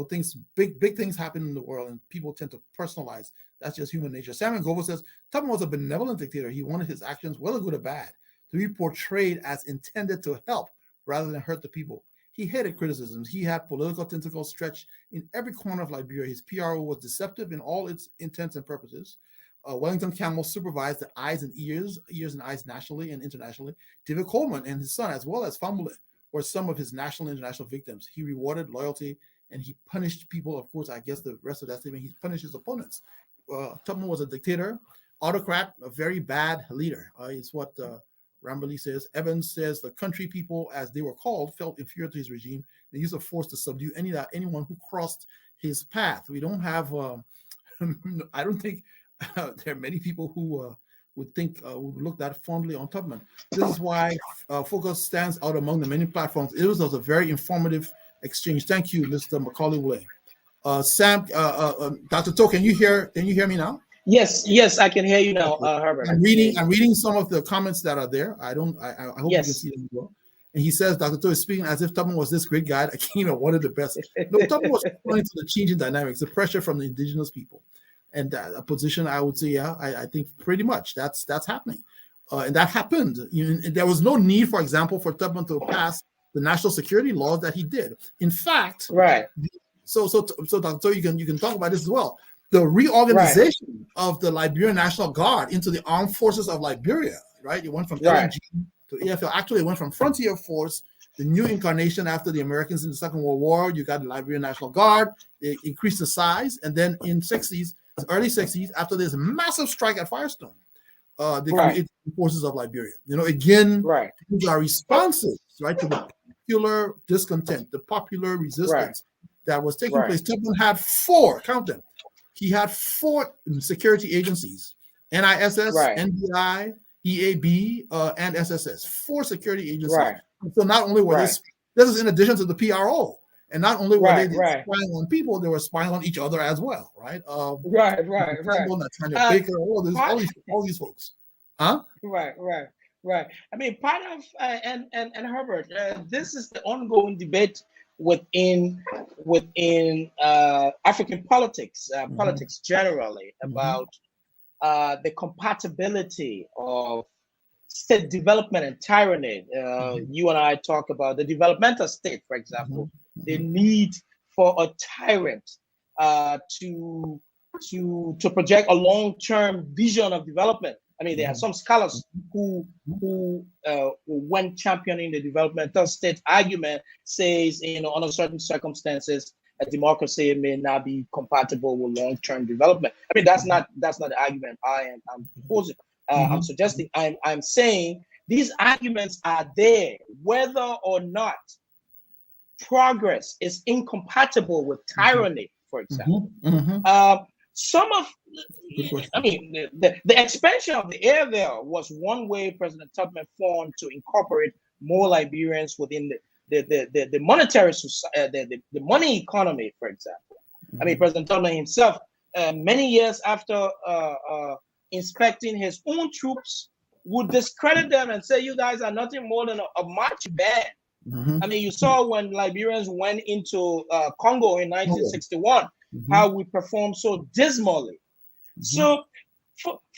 things, big things happen in the world, and people tend to personalize. That's just human nature. Samuel Gover says Tubman was a benevolent dictator. He wanted his actions, whether good or bad, to be portrayed as intended to help rather than hurt the people. He hated criticisms. He had political tentacles stretched in every corner of Liberia. His PRO was deceptive in all its intents and purposes. Wellington Campbell supervised the ears and eyes nationally and internationally. David Coleman and his son, as well as Famule, were some of his national and international victims. He rewarded loyalty and he punished people. Of course, I guess the rest of that statement, he punished his opponents. Tubman was a dictator, autocrat, a very bad leader. Is what Ramberley says. Evans says the country people, as they were called, felt inferior to his regime. They used a force to subdue anyone who crossed his path. We don't have, I don't think there are many people who would look that fondly on Tubman. This is why Focus stands out among the many platforms. It was a very informative exchange. Thank you, Mr. Macaulay Wiley. Sam, Dr. To, can you hear me now? Yes, I can hear you now, Herbert. I'm reading some of the comments that are there. I hope you can see them as well. And he says, Dr. To is speaking as if Tubman was this great guy that came and wanted the best. No, Tubman was responding to the changing dynamics, the pressure from the indigenous people. And a position, I would say, I think pretty much that's happening. And that happened. There was no need, for example, for Tubman to pass the national security laws that he did. In fact, right. So Dr. you can talk about this as well. The reorganization of the Liberian National Guard into the Armed Forces of Liberia, right? It went from LNG to AFL. Actually, it went from Frontier Force, the new incarnation after the Americans in the Second World War. You got the Liberian National Guard. They increased the size, and then in early 60s, after this massive strike at Firestone, they created the Forces of Liberia. These are responses, right, to the popular discontent, the popular resistance that was taking place. Tubman had 4, count them. He had 4 security agencies: NISS, NBI, EAB, and SSS. 4 security agencies. So not only were this is in addition to the PRO, and not only were they spying on people, they were spying on each other as well, right? All these folks. Huh? Right. I mean, part of and Herbert, this is the ongoing debate within African politics, politics generally, about the compatibility of state development and tyranny. You and I talk about the developmental state, for example, the need for a tyrant to project a long-term vision of development. I mean, there are some scholars who when championing the developmental state argument says, under certain circumstances, a democracy may not be compatible with long-term development. I mean, that's not the argument I'm proposing. I'm suggesting. I'm saying these arguments are there, whether or not progress is incompatible with tyranny, for example. Some of, I mean, the expansion of the air was one way President Tubman found to incorporate more Liberians within the monetary society, the money economy, for example. I mean, President Tubman himself, many years after inspecting his own troops, would discredit them and say, "You guys are nothing more than a march band." I mean, you saw when Liberians went into Congo in 1961. How we performed so dismally. So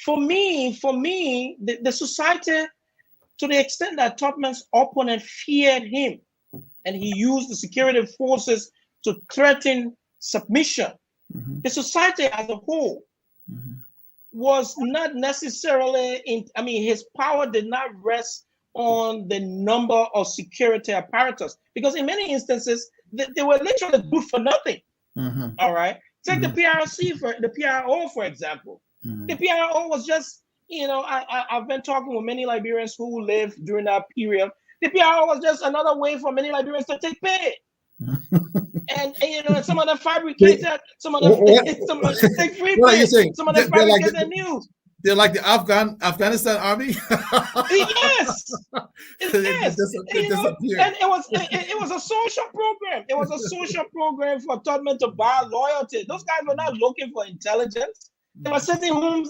for me, the society, to the extent that Tubman's opponent feared him, and he used the security forces to threaten submission, the society as a whole was not necessarily his power did not rest on the number of security apparatus, because in many instances they were literally good for nothing. All right. Take the PRO for example. The PRO was just, I've been talking with many Liberians who lived during that period. The PRO was just another way for many Liberians to take pay. and some of them fabricated, some of them take free pay. Some of them fabricated news. They're like the Afghanistan army. Yes. And it was a social program. It was a social program for Tubman to buy loyalty. Those guys were not looking for intelligence. They were sitting home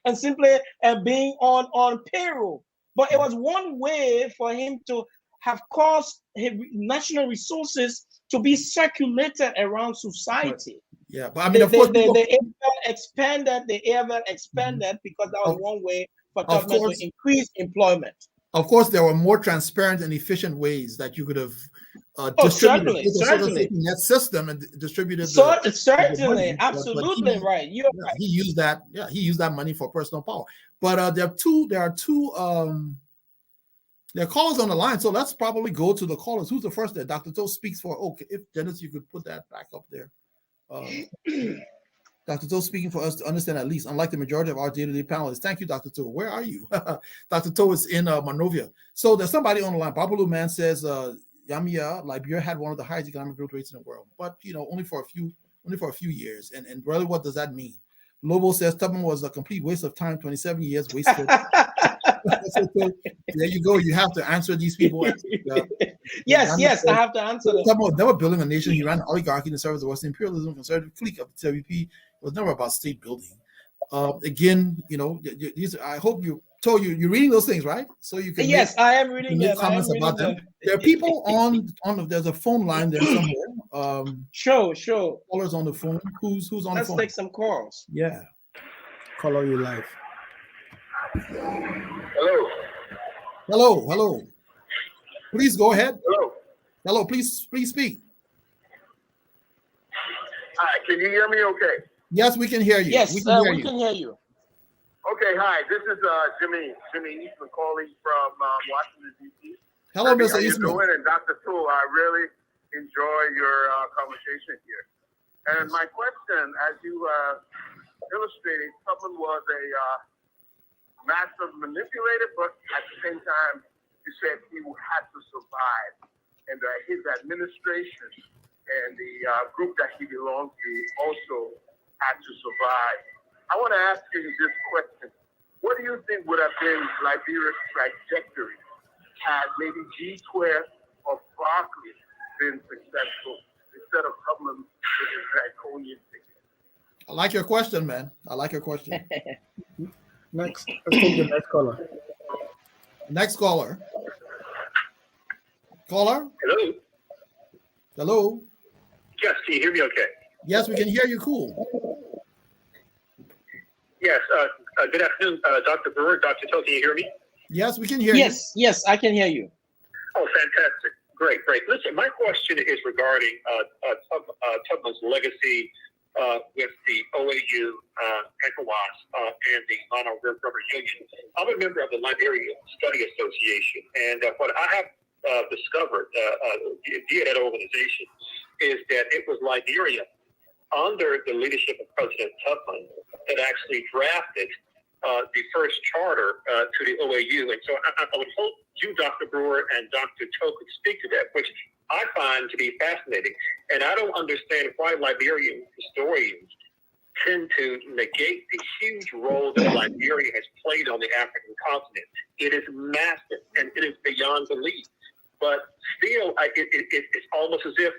and simply being on payroll. But it was one way for him to have caused national resources to be circulated around society. Yeah, but I mean, of course, the AFL expanded. The AFL expanded because that was one way for Tubman to increase employment. Of course, there were more transparent and efficient ways that you could have distributed the social safety net system and distributed certainly, money, absolutely right. You're right. He used that. Yeah, he used that money for personal power. But there are two. There are callers on the line, so let's probably go to the callers. Who's the first there? Dr. Toe speaks for. Okay, if Dennis, you could put that back up there. Dr. Toe speaking for us to understand at least, unlike the majority of our day-to-day panelists. Thank you, Dr. Toe. Where are you? Dr. Toe is in Monrovia. So there's somebody on the line. Babalu Man says Yamia, Liberia had one of the highest economic growth rates in the world, but only for a few years. And really, what does that mean? Lobo says Tubman was a complete waste of time, 27 years wasted. There you go. You have to answer these people. Yes, I have to answer them. Tubman was never building a nation. He ran an oligarchy in the service of Western imperialism, conservative clique of the TWP. It was never about state building. Again, I hope you're reading those things, right? So you can. Yes, I am reading them. Comments about them. There are people on. There's a phone line there somewhere. Sure. Callers on the phone. Who's on the phone? Let's take some calls. Yeah. Caller, you live. Hello. Please go ahead. Hello. Please speak. Hi, can you hear me okay? Yes, we can hear you. Yes, we can hear you. Okay, hi. This is Jimmy Eastman calling from Washington, D.C. Hello, Mr. Eastman. How you doing? And Dr. Toole, I really enjoy your conversation here. And my question, as you illustrated, Tubman was a massive manipulator, but at the same time, you said he had to survive. And his administration and the group that he belonged to also had to survive. I want to ask you this question. What do you think would have been Liberia's trajectory had maybe G12 or Barclay been successful instead of Tubman with his draconian ticket? I like your question, man. I like your question. Next, let's take the next caller. Next caller. Caller? Hello? Yes, can you hear me okay? Yes, we can hear you. Cool. Yes, good afternoon, Dr. Brewer, Dr. Toe, can you hear me? Yes, we can hear you. Yes, I can hear you. Oh, fantastic. Great. Listen, my question is regarding Tubman's legacy with the OAU, ECOWAS, and the Mono Rubber Union. I'm a member of the Liberian Study Association, and what I have discovered via that organization is that it was Liberia, under the leadership of President Tubman, that actually drafted the first charter to the OAU. And so I would hope you, Dr. Brewer, and Dr. Toe could speak to that, which I find to be fascinating. And I don't understand why Liberian historians tend to negate the huge role that Liberia has played on the African continent. It is massive, and it is beyond belief. But still, it's almost as if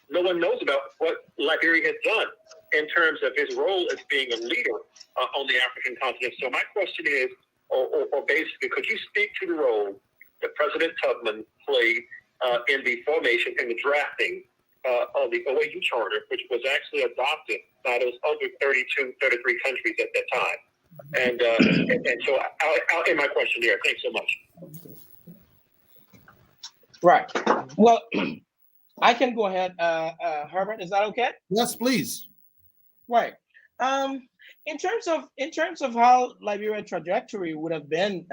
no one knows about what Liberia has done in terms of his role as being a leader on the African continent. So my question is, or basically, could you speak to the role that President Tubman played in the formation and the drafting of the OAU Charter, which was actually adopted by those other 33 countries at that time? And so I'll end my question there. Thanks so much. Right. Well, I can go ahead, Herbert. Is that okay? Yes, please. Right. In terms of how Liberian trajectory would have been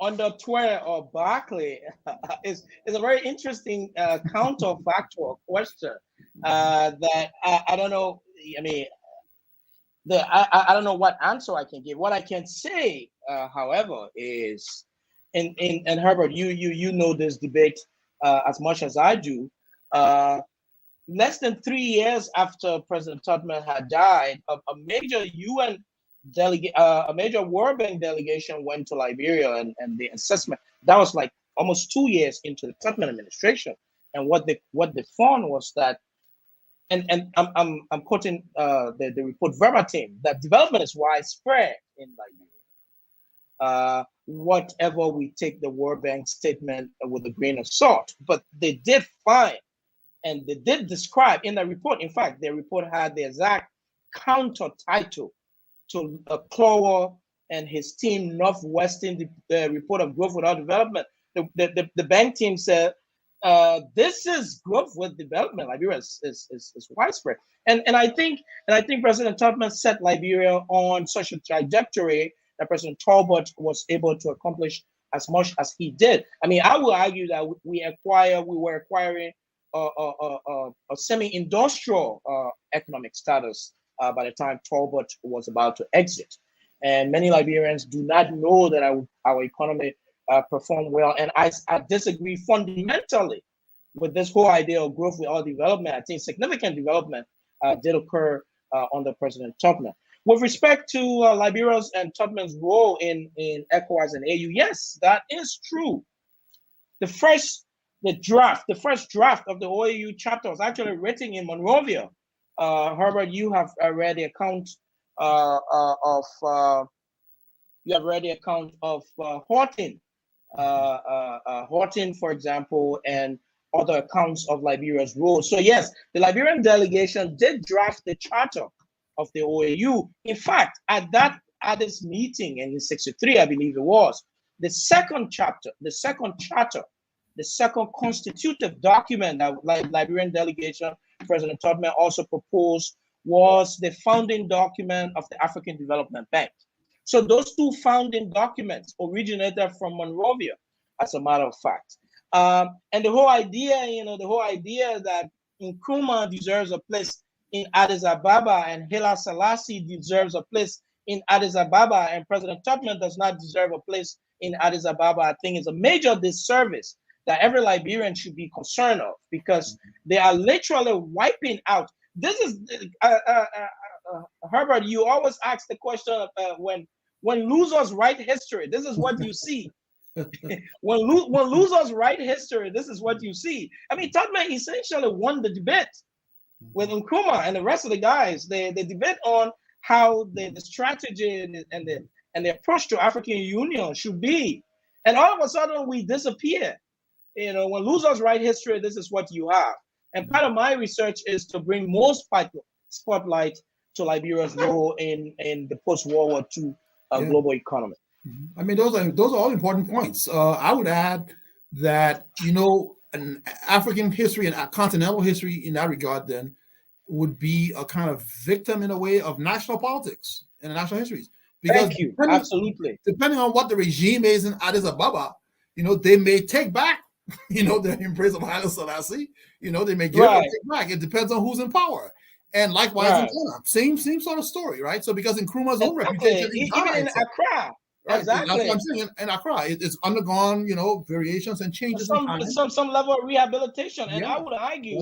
under Twer or Barclay, is a very interesting counterfactual question that I don't know. I mean, I don't know what answer I can give. What I can say, however, is, and Herbert, you know this debate as much as I do. Less than 3 years after President Tubman had died, a major UN delegate, a major World Bank delegation went to Liberia, and the assessment that was like almost 2 years into the Tubman administration. And what they found was that, and I'm quoting the report verbatim, that development is widespread in Liberia. Whatever we take the World Bank statement with a grain of salt, but they did find And they did describe in the report, in fact, their report had the exact counter title to Clower and his team, Northwestern Report of Growth Without Development. The bank team said, this is growth with development. Liberia is widespread. And I think President Tubman set Liberia on such a trajectory that President Talbot was able to accomplish as much as he did. I mean, I will argue that we were acquiring a semi-industrial economic status by the time Talbot was about to exit. And many Liberians do not know that our economy performed well. And I disagree fundamentally with this whole idea of growth without development. I think significant development did occur under President Tubman. With respect to Liberia's and Tubman's role in ECOWAS and AU, yes, that is true. The first draft of the OAU chapter was actually written in Monrovia. Herbert, you have read the account of Horton, for example, and other accounts of Liberia's role. So yes, the Liberian delegation did draft the charter of the OAU. In fact, at this meeting in 1963, I believe it was, the second constitutive document that Liberian delegation, President Tubman also proposed, was the founding document of the African Development Bank. So those two founding documents originated from Monrovia, as a matter of fact. And the whole idea that Nkrumah deserves a place in Addis Ababa and Haile Selassie deserves a place in Addis Ababa and President Tubman does not deserve a place in Addis Ababa, I think is a major disservice that every Liberian should be concerned of, because they are literally wiping out. This is, Herbert, you always ask the question when losers write history, this is what you see. when losers write history, this is what you see. I mean, Tubman essentially won the debate with Nkrumah and the rest of the guys. The debate on how the strategy and the approach to African Union should be. And all of a sudden we disappear. When losers write history, this is what you have. And part of my research is to bring more spotlight to Liberia's role in the post-World War II global economy. I mean, those are all important points. I would add that, an African history and continental history in that regard then would be a kind of victim in a way of national politics and national histories. Because Thank you. Absolutely. Depending on what the regime is in Addis Ababa, they may take back, the embrace of Haile Selassie. They may give or take back. It depends on who's in power. And likewise in Ghana, same sort of story, right? So because Nkrumah's own reputation, even in Accra. Right. Exactly. That's what I'm saying. In Accra, it's undergone, variations and changes. Some level of rehabilitation. And I would argue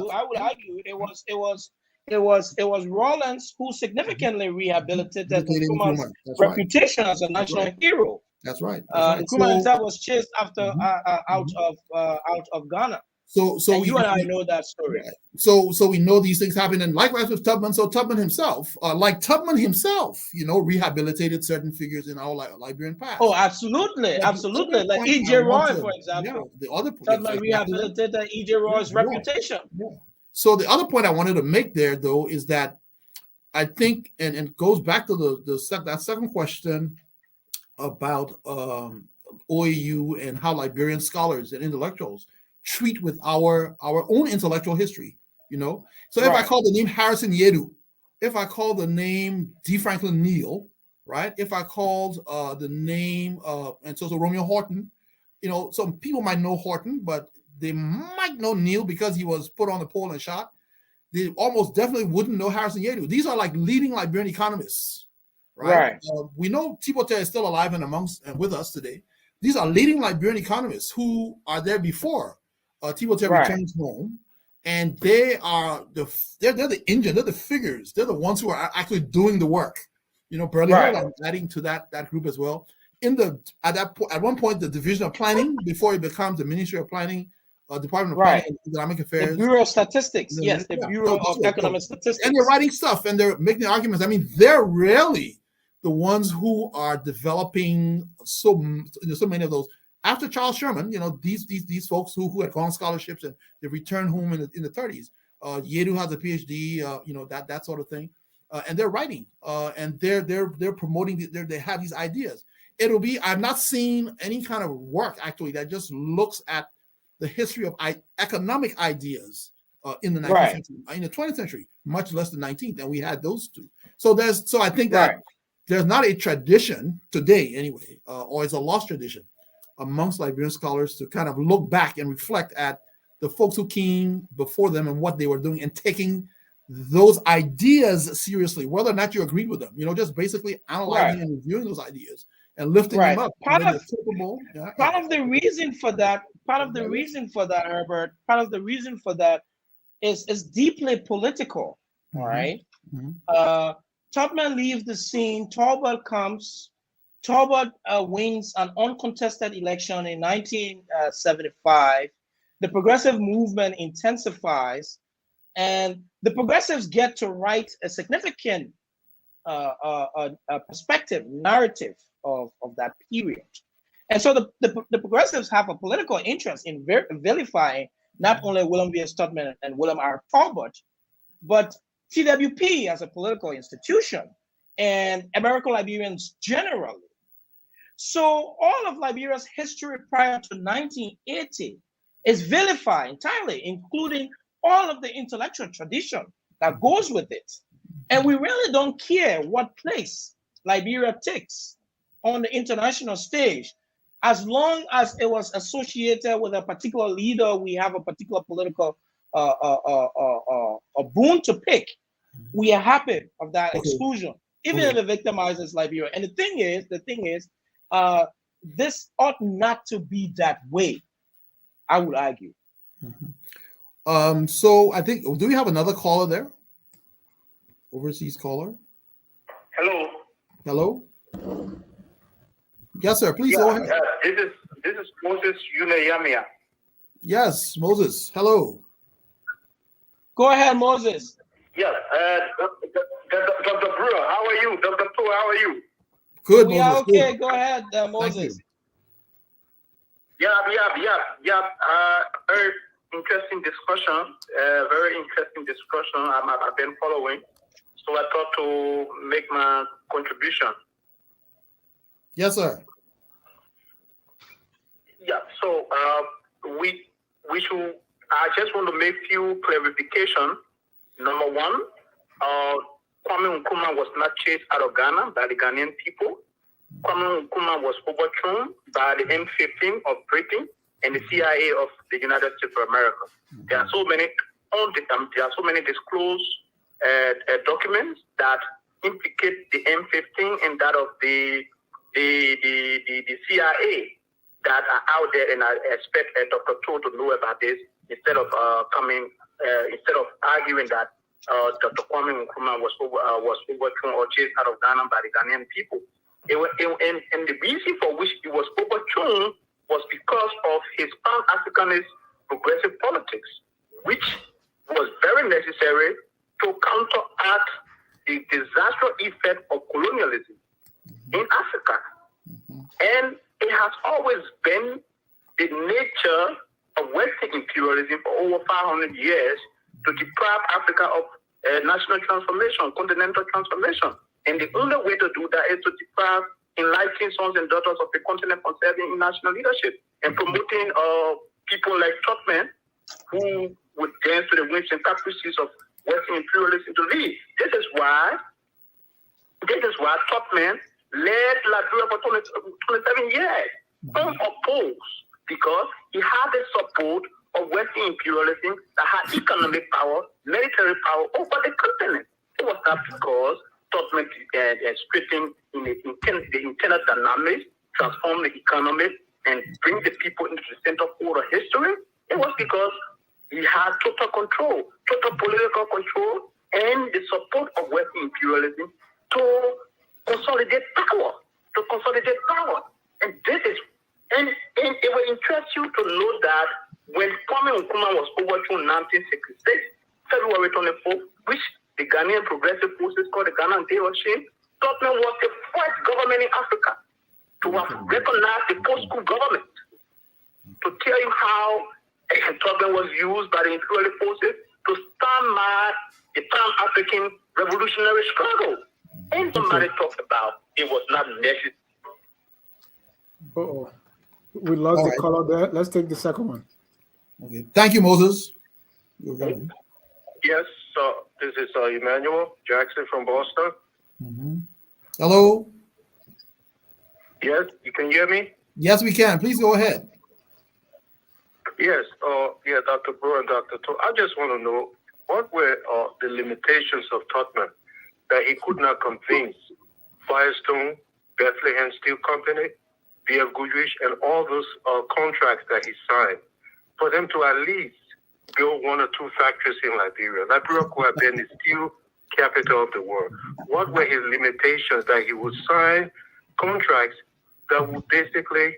it was Rawlins who significally rehabilitated Nkrumah's reputation as a national hero. That's right. Nkrumah himself was chased after out of Ghana. So you and I know that story. Right. So we know these things happen, and likewise with Tubman. So Tubman himself, rehabilitated certain figures in our Liberian past. Oh, absolutely. Like E.J. Roy, for example. The other Tubman rehabilitated E.J. Roy's reputation. Yeah. So the other point I wanted to make there, though, is that I think, and it goes back to that second question about OAU and how Liberian scholars and intellectuals treat with our own intellectual history, So if I call the name Harrison Yedu, if I call the name D. Franklin Neal, right? If I called the name and so Romeo Horton, some people might know Horton, but they might know Neal because he was put on the pole and shot. They almost definitely wouldn't know Harrison Yedu. These are like leading Liberian economists, right? We know Tibote is still alive and amongst and with us today. These are leading Liberian economists who are there before Tibote returns home, and they're the engine, they're the figures, they're the ones who are actually doing the work. Berlin, I'm adding to that group as well. At one point, the Division of Planning, before it becomes the Ministry of Planning, Department of Planning and Economic Affairs, the Bureau of Statistics, the Bureau of Economic Statistics, and they're writing stuff and they're making arguments. I mean, they're really the ones who are developing so many of those after Charles Sherman, these folks who had gone scholarships and they returned home in the 30s. Yedu has a PhD, that sort of thing, and they're writing, and they're promoting. They have these ideas. I've not seen any kind of work actually that just looks at the history of economic ideas in the 19th century, in the 20th century, much less the 19th, and we had those two. So I think that there's not a tradition today, anyway, or it's a lost tradition amongst Liberian scholars to kind of look back and reflect at the folks who came before them and what they were doing and taking those ideas seriously, whether or not you agreed with them. Just basically analyzing and reviewing those ideas and lifting them up. Part of the reason for that, Herbert, is deeply political. All right. Tubman leaves the scene. Talbot comes. Talbot wins an uncontested election in 1975. The progressive movement intensifies, and the progressives get to write a significant perspective, narrative of that period. And so the progressives have a political interest in vilifying not only William V. Tubman and William R. Talbot, but TWP as a political institution and American Liberians generally. So all of Liberia's history prior to 1980 is vilified entirely, including all of the intellectual tradition that goes with it. And we really don't care what place Liberia takes on the international stage. As long as it was associated with a particular leader, we have a particular political a boon to pick. We are happy of that exclusion, even if it victimizes Liberia. And the thing is, this ought not to be that way, I would argue. So I think, do we have another caller there? Overseas caller? Hello? Yes, sir. Please go ahead. This is Moses Yunayamia. Yes, Moses. Hello. Go ahead, Moses. Yes. Dr. Brewer, how are you? Dr. Pooh, how are you? Good, we Moses. Are okay. Good. Go ahead, Moses. Yeah. Very interesting discussion. I've been following. So I thought to make my contribution. Yes, sir. Yeah. So we should. I just want to make few clarification. Number one, Kwame Nkrumah was not chased out of Ghana by the Ghanaian people. Kwame Nkrumah was overthrown by the M15 of Britain and the CIA of the United States of America. There are so many disclosed documents that implicate the M15 and that of the CIA that are out there, and I expect Dr. Cho to know about this instead of arguing that Dr. Kwame Nkrumah was overthrown or chased out of Ghana by the Ghanaian people. And the reason for which he was overthrown was because of his pan-Africanist progressive politics, which was very necessary to counteract the disastrous effect of colonialism in Africa. And it has always been the nature of Western imperialism for over 500 years to deprive Africa of national transformation, continental transformation. And the only way to do that is to deprive enlightened sons and daughters of the continent from serving in national leadership and promoting people like Tubman, who would dance to the whims and caprices of Western imperialism to lead. This is why Tubman led Liberia for 27 years, unopposed, because he had the support of Western imperialism that had economic power, military power over the continent. It was not because Tubman straightened in the internal dynamics, transform the economy, and bring the people into the center of history. It was because he had total control, total political control, and the support of Western imperialism to consolidate power. And this is, and it will interest you to know that when Kwame Nkrumah was overthrown in 1966, February 24th, which the Ghanaian progressive forces called the Ghana Anti-Communism, Tubman was the first government in Africa to have recognized the post-coup government. to tell you how Tubman was used by the imperial forces to stand the Pan-African revolutionary struggle. And somebody talked about it was not necessary. Uh-oh. We lost the caller there. Let's take the second one. Okay. Thank you, Moses. Yes, this is Emmanuel Jackson from Boston. Hello. Yes, you can hear me? Yes, we can. Please go ahead. Yes, Dr. Brewer and Dr. To, I just want to know what were the limitations of Tubman that he could not convince Firestone, Bethlehem Steel Company, B.F. Goodrich, and all those contracts that he signed for them to at least build one or two factories in Liberia. Liberia could have been the steel capital of the world. What were his limitations that he would sign contracts that would basically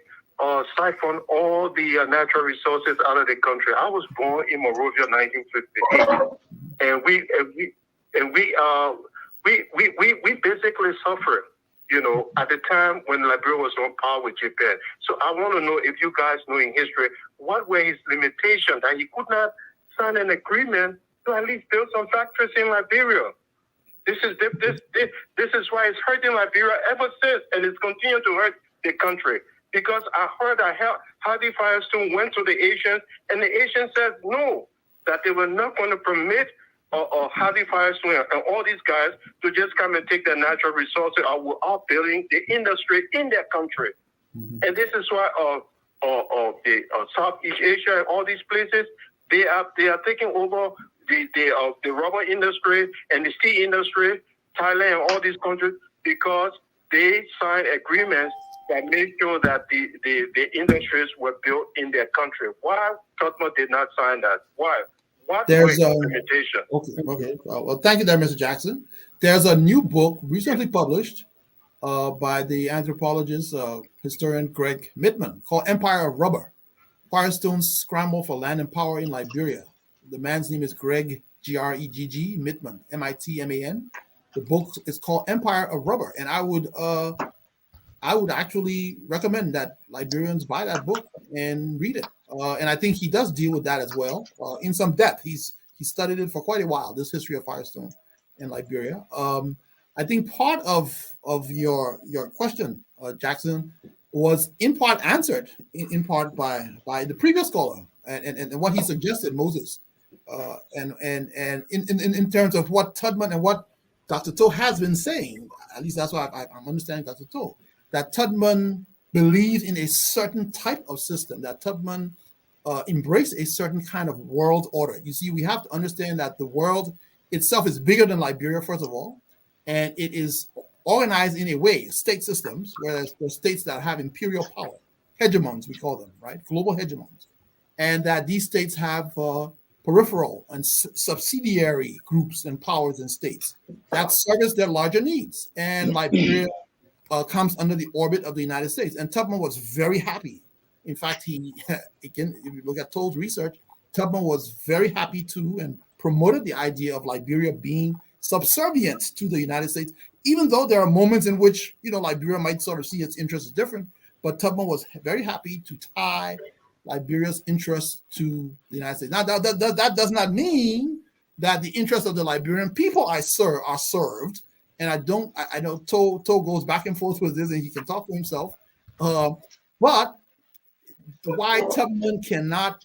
siphon all the natural resources out of the country? I was born in Monrovia, 1958, and we basically suffered, at the time when Liberia was on par with Japan. So I want to know if you guys know in history, what were his limitations that he could not sign an agreement to at least build some factories in Liberia? This is why it's hurting Liberia ever since, and it's continuing to hurt the country. Because I heard that Hardy Firestone went to the Asians, and the Asians said no, that they were not going to permit Hardy Firestone and all these guys to just come and take their natural resources without building the industry in their country. And this is why the Southeast Asia and all these places, they are taking over the rubber industry and the steel industry, Thailand and all these countries, because they signed agreements that made sure that the industries were built in their country. Why Tubman did not sign that? Why? What There's a limitation? Okay. Well, thank you there, Mr. Jackson. There's a new book recently published by the anthropologist, historian Greg Mittman, called Empire of Rubber, Firestone's Scramble for Land and Power in Liberia. The man's name is Greg, G-R-E-G-G, Mittman, M-I-T-M-A-N. The book is called Empire of Rubber, and I would actually recommend that Liberians buy that book and read it. And I think he does deal with that as well in some depth. He studied it for quite a while, this history of Firestone in Liberia. I think part of your question, Jackson, was in part answered in part by the previous scholar and what he suggested, Moses, and in terms of what Tubman and what Dr. To has been saying. At least that's what I'm understanding, Dr. To, that Tubman believed in a certain type of system, that Tubman embraced a certain kind of world order. You see, we have to understand that the world itself is bigger than Liberia, first of all, and it is organized in a way, state systems, whereas there are states that have imperial power, hegemons, we call them, right? Global hegemons. And that these states have peripheral and subsidiary groups and powers and states that service their larger needs. And Liberia comes under the orbit of the United States. And Tubman was very happy. In fact, again, if you look at Toll's research, Tubman was very happy to and promoted the idea of Liberia being subservient to the United States, even though there are moments in which, Liberia might sort of see its interests as different. But Tubman was very happy to tie Liberia's interests to the United States. Now, that does not mean that the interests of the Liberian people are served. And I know Toll goes back and forth with this, and he can talk for himself. But why Tubman cannot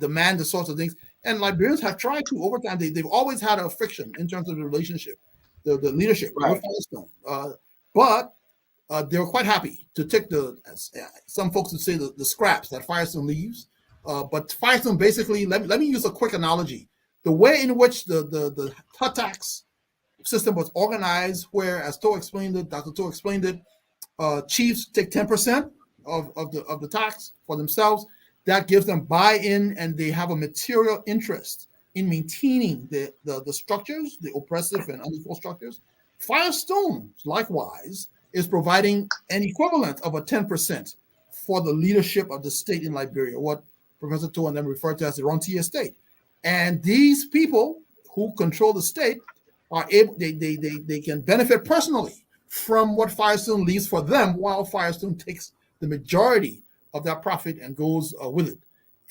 demand the sorts of things, and Liberians have tried to over time. They've always had a friction in terms of the relationship, the leadership with Firestone. But they were quite happy to take some folks would say the scraps that Firestone leaves. But Firestone basically, let me use a quick analogy. The way in which the tax system was organized, where, as Dr. To explained it, chiefs take 10% of the tax for themselves. That gives them buy-in, and they have a material interest in maintaining the structures, the oppressive and unequal structures. Firestone, likewise, is providing an equivalent of a 10% for the leadership of the state in Liberia, what Professor To and them referred to as the Rentier state. And these people who control the state are able, they can benefit personally from what Firestone leaves for them, while Firestone takes the majority of that profit and goes with it,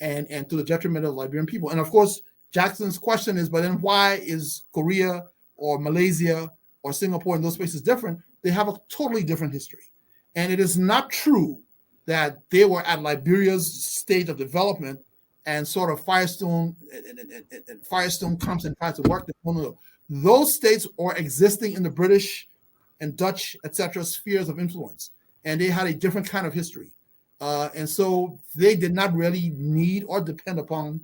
and to the detriment of Liberian people. And of course, Jackson's question is, but then why is Korea or Malaysia or Singapore and those places different? They have a totally different history. And it is not true that they were at Liberia's state of development and sort of Firestone comes and tries to work. No. Those states are existing in the British and Dutch, etc., spheres of influence. And they had a different kind of history. And so they did not really need or depend upon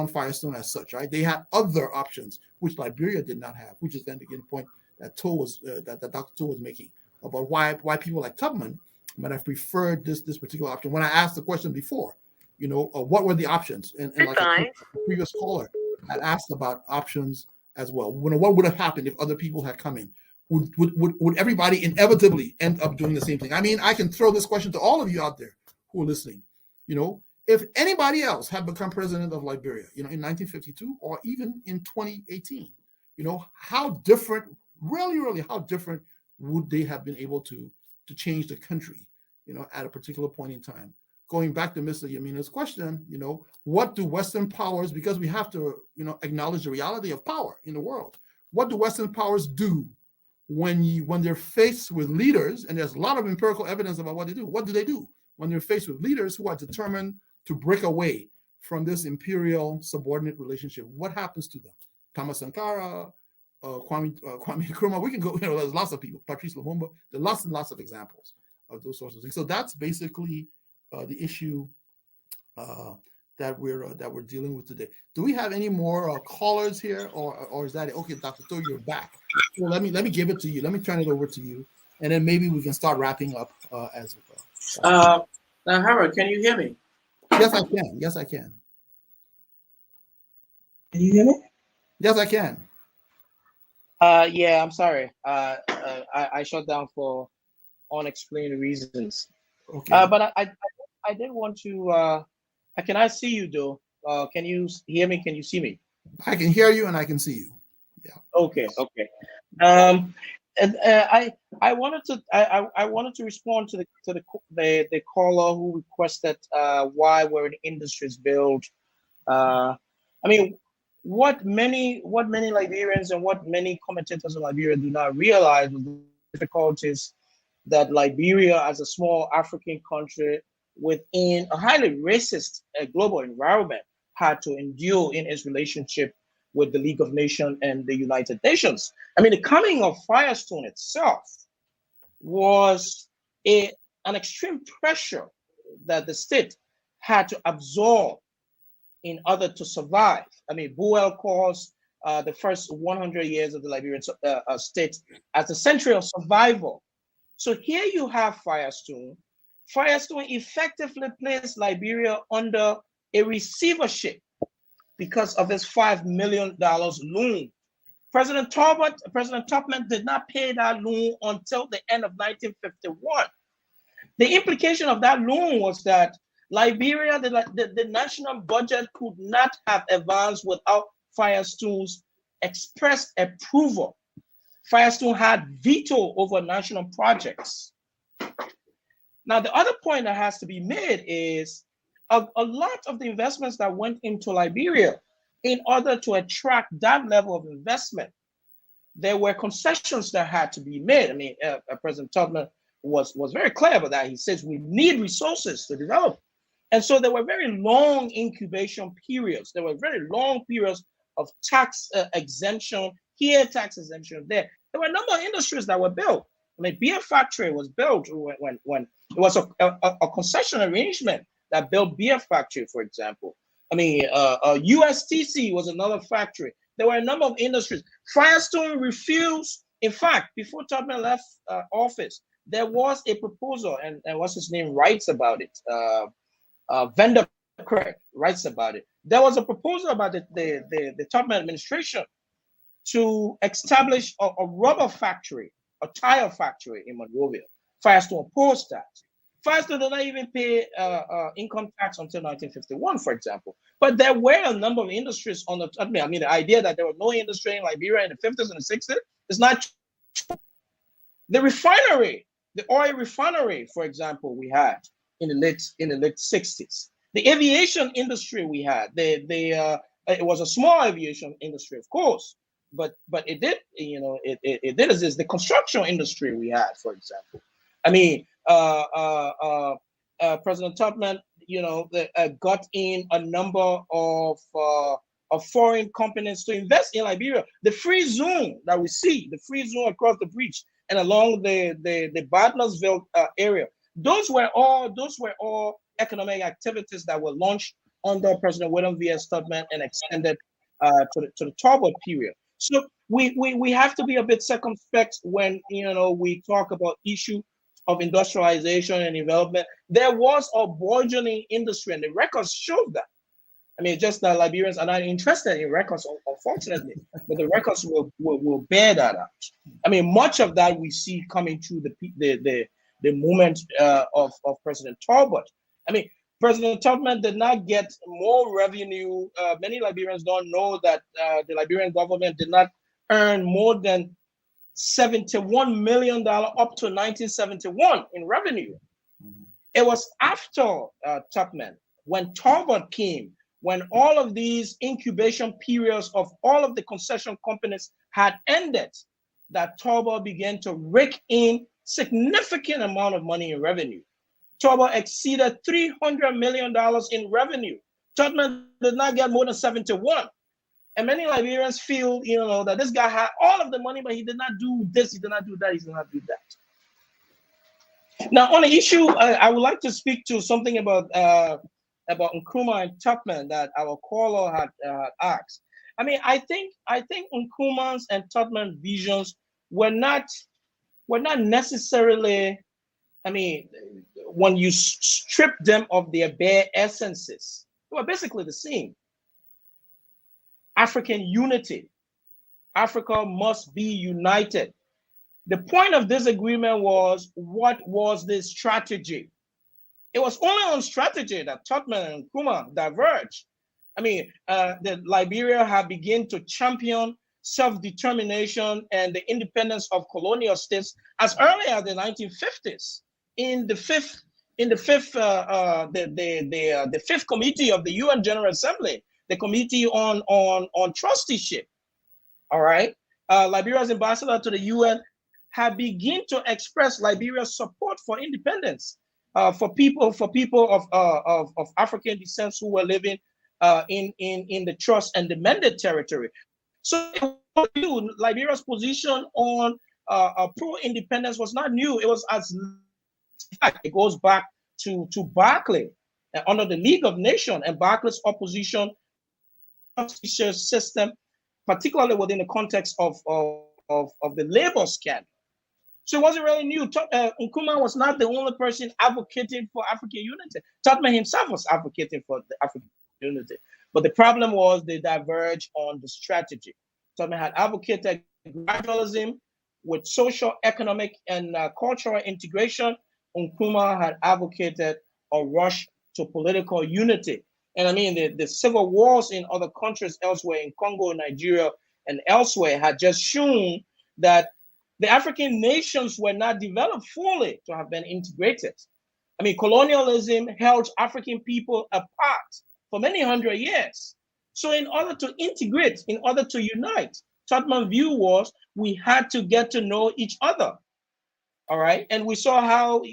Firestone as such, right? They had other options, which Liberia did not have, which is then again the point that that Dr. Toh was making about why people like Tubman might have preferred this particular option. When I asked the question before, what were the options? And like a previous caller had asked about options as well. What would have happened if other people had come in? Would everybody inevitably end up doing the same thing? I mean, I can throw this question to all of you out there who are listening. If anybody else had become president of Liberia, in 1952 or even in 2018, how different, really, how different would they have been able to change the country, at a particular point in time? Going back to Mr. Yamina's question, what do Western powers, because we have to, acknowledge the reality of power in the world. What do Western powers do when they're faced with leaders, and there's a lot of empirical evidence about what they do? What do they do when they're faced with leaders who are determined to break away from this imperial subordinate relationship? What happens to them? Thomas Sankara, Kwame Nkrumah, we can go, there's lots of people, Patrice Lumumba, there are lots and lots of examples of those sorts of things. So that's basically the issue that we're dealing with today. Do we have any more callers here, or is that it? Okay, Dr. Toh, you're back. So let me give it to you. Let me turn it over to you, and then maybe we can start wrapping up as well. Now, Harold, can you hear me? Yes, I can. Yes, I can. Can you hear me? Yes, I can. Yeah, I'm sorry. I shut down for unexplained reasons. Okay. But I did want to. Can I see you though? Can you hear me? Can you see me? I can hear you and I can see you. Yeah. Okay. And I wanted to respond to the caller who requested why were the industries built. I mean, what many Liberians and what many commentators in Liberia do not realize was the difficulties that Liberia, as a small African country within a highly racist global environment, had to endure in its relationship with the League of Nations and the United Nations. I mean, the coming of Firestone itself was an extreme pressure that the state had to absorb in order to survive. I mean, Buell calls the first 100 years of the Liberian state as a century of survival. So here you have Firestone. Firestone effectively placed Liberia under a receivership because of his $5 million loan. President Tubman did not pay that loan until the end of 1951. The implication of that loan was that Liberia, the national budget could not have advanced without Firestone's express approval. Firestone had veto over national projects. Now, the other point that has to be made is a lot of the investments that went into Liberia, in order to attract that level of investment, there were concessions that had to be made. I mean, President Tubman was very clear about that. He says we need resources to develop. And so there were very long incubation periods. There were very long periods of tax exemption here, tax exemption there. There were a number of industries that were built. I mean, beer factory was built when it was a concession arrangement that built beer factory, for example. I mean, USTC was another factory. There were a number of industries. Firestone refused. In fact, before Tubman left office, there was a proposal, and what's his name writes about it. Vender Craig writes about it. There was a proposal about the Tubman administration to establish a rubber factory, a tire factory in Monrovia. Firestone opposed that. Firestone did not even pay income tax until 1951, for example. But there were a number of industries on the, I mean, the idea that there was no industry in Liberia in the 50s and the 60s is not true. The refinery, the oil refinery, for example, we had in the late 60s. The aviation industry we had, it was a small aviation industry, of course, but it did, it did exist. The construction industry we had, for example. I mean, President Tubman, got in a number of foreign companies to invest in Liberia. The free zone that we see, the free zone across the breach and along the Butlersville area, those were all economic activities that were launched under President William V.S. Tubman and extended to the Talbot period. So we have to be a bit circumspect when we talk about issue of industrialization and development. There was a burgeoning industry, and the records show that. I mean, just that Liberians are not interested in records, unfortunately, but the records will bear that out. I mean, much of that we see coming through the movement of President Talbot. I mean, President Tubman did not get more revenue. Many Liberians don't know that the Liberian government did not earn more than $71 million up to 1971 in revenue. It was after Tubman, when Talbot came, when all of these incubation periods of all of the concession companies had ended, that Talbot began to rake in significant amount of money in revenue. Talbot exceeded $300 million in revenue. Tubman did not get more than 71. And many Liberians feel, that this guy had all of the money, but he did not do this, he did not do that, he did not do that. Now, on the issue, I would like to speak to something about Nkrumah and Tubman that our caller had asked. I mean, I think Nkrumah's and Tubman's visions were not necessarily, I mean, when you strip them of their bare essences, they were basically the same. African unity. Africa must be united. The point of disagreement was, what was the strategy? It was only on strategy that Tubman and Nkrumah diverged. I mean, the Liberia had begun to champion self-determination and the independence of colonial states as early as the 1950s. In the fifth committee of the UN General Assembly, the Committee on Trusteeship. All right, Liberia's ambassador to the UN had begun to express Liberia's support for independence for people of African descent who were living in the trust and demanded territory. So Liberia's position on pro-independence was not new. It was in fact, it goes back to Barclay under the League of Nations and Barclay's opposition system, particularly within the context of the labor scandal. So it wasn't really new. Nkrumah was not the only person advocating for African unity. Tubman himself was advocating for the African unity. But the problem was they diverged on the strategy. Tubman had advocated gradualism with social, economic, and cultural integration. Nkrumah had advocated a rush to political unity. And I mean, the civil wars in other countries elsewhere, in Congo, Nigeria, and elsewhere, had just shown that the African nations were not developed fully to have been integrated. I mean, colonialism held African people apart for many hundred years. So in order to integrate, in order to unite, Tubman's view was we had to get to know each other. All right. And we saw how,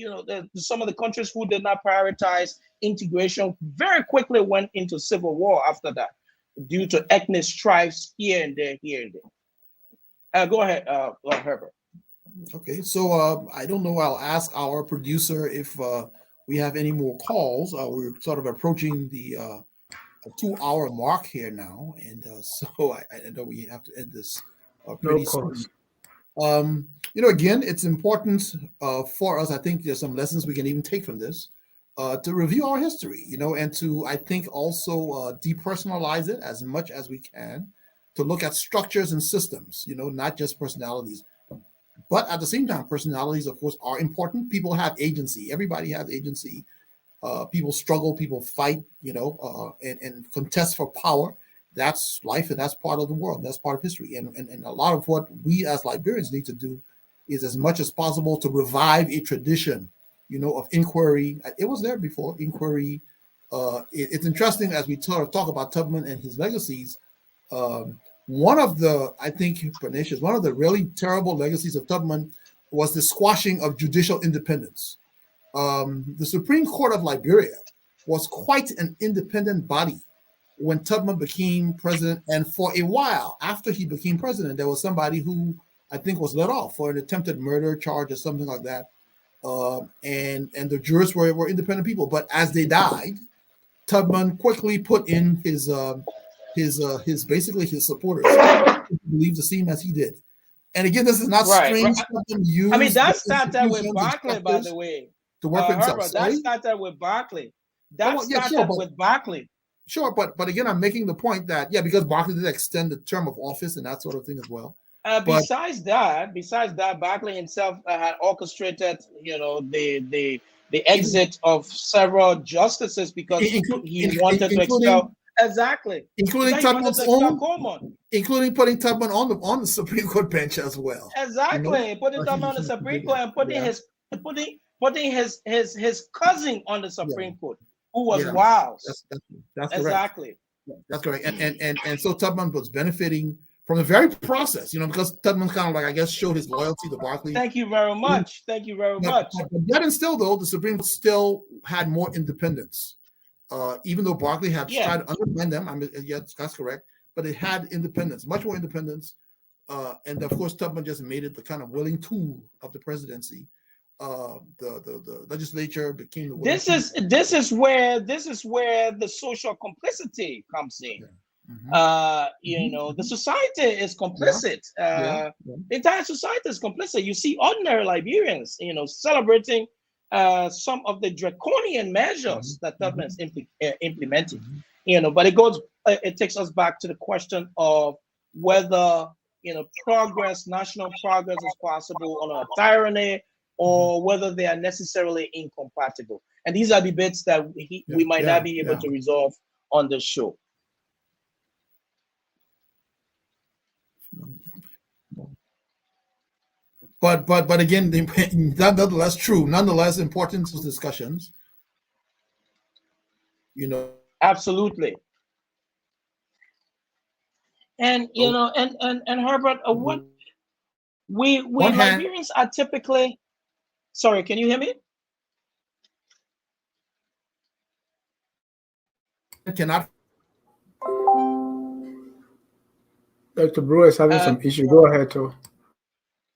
some of the countries who did not prioritize integration very quickly went into civil war after that, due to ethnic strifes here and there. Go ahead, Herbert. Okay, so I don't know. I'll ask our producer if we have any more calls. We're sort of approaching the 2-hour mark here now, and so I know we have to end this pretty soon. Again, it's important for us. I think there's some lessons we can even take from this to review our history, and to, I think, also depersonalize it as much as we can, to look at structures and systems, not just personalities. But at the same time, personalities, of course, are important. People have agency. Everybody has agency. People struggle, people fight, and contest for power. That's life, and that's part of the world. That's part of history. And a lot of what we as Liberians need to do is, as much as possible, to revive a tradition, of inquiry. It was there before, inquiry. It's interesting as we talk about Tubman and his legacies. One of the, I think, pernicious, one of the really terrible legacies of Tubman was the squashing of judicial independence. The Supreme Court of Liberia was quite an independent body when Tubman became president, and for a while after he became president, there was somebody who I think was let off for an attempted murder charge or something like that, and the jurors were independent people. But as they died, Tubman quickly put in his basically his supporters to believe the same as he did. And again, this is not strange. I mean, that started with Barclay, by the way. To work for himself. Herbert, that started with Barclay. With Barclay. Sure, but again, I'm making the point that because Barclay did extend the term of office and that sort of thing as well. Besides that, Barclay himself had orchestrated, the exit of several justices because he wanted to expel. Exactly, including Tubman's own, including putting Tubman on the Supreme Court bench as well. Exactly, putting Tubman on the Supreme Court and putting his cousin on the Supreme Court, who was Wiles. That's exactly. Correct. That's correct. And so Tubman was benefiting from the very process, because Tubman kind of, like, I guess, showed his loyalty to Barclay. Thank you very much. Thank you very much. But yet and still, though, the Supreme Court still had more independence. Even though Barclay had tried to undermine them, yes, that's correct, but it had independence, much more independence. And of course, Tubman just made it the kind of willing tool of the presidency. The legislature became the willing tool. This is where the social complicity comes in. Yeah. The society is complicit. The entire society is complicit. You see ordinary Liberians, celebrating some of the draconian measures that Tubman is implementing. But it takes us back to the question of whether national progress is possible on a tyranny, or whether they are necessarily incompatible. And these are debates that we might not be able to resolve on this show. But again, nonetheless true. Nonetheless, important to discussions. Absolutely. And and Herbert, what we Liberians are typically. Sorry, can you hear me? I cannot. Dr. Brewer is having some issue. Go ahead, too.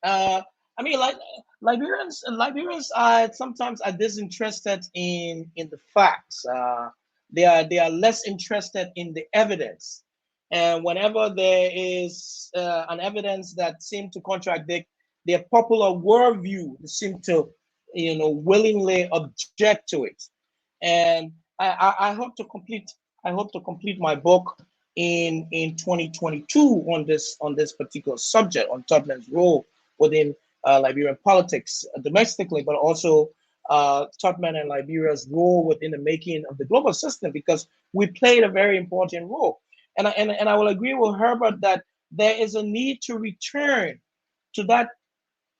I mean, like Liberians are sometimes disinterested in the facts. They are less interested in the evidence, and whenever there is an evidence that seems to contradict their popular worldview, they seem to willingly object to it. And I hope to complete my book in 2022 on this particular subject, on Tubman's role within Liberian politics domestically, but also Tubman and Liberia's role within the making of the global system, because we played a very important role. And I will agree with Herbert that there is a need to return to that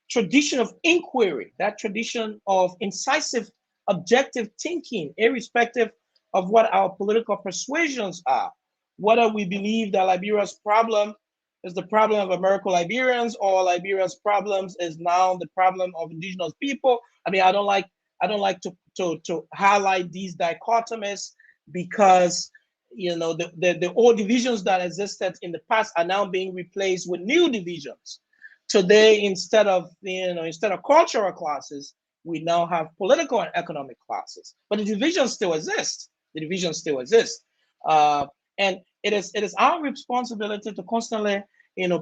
tradition of inquiry, that tradition of incisive, objective thinking, irrespective of what our political persuasions are. Whether we believe that Liberia's problem is the problem of American Liberians, or Liberia's problems is now the problem of indigenous people. I mean, I don't like to highlight these dichotomies, because the old divisions that existed in the past are now being replaced with new divisions. Today, instead of cultural classes, we now have political and economic classes. But the divisions still exist. And it is our responsibility to constantly,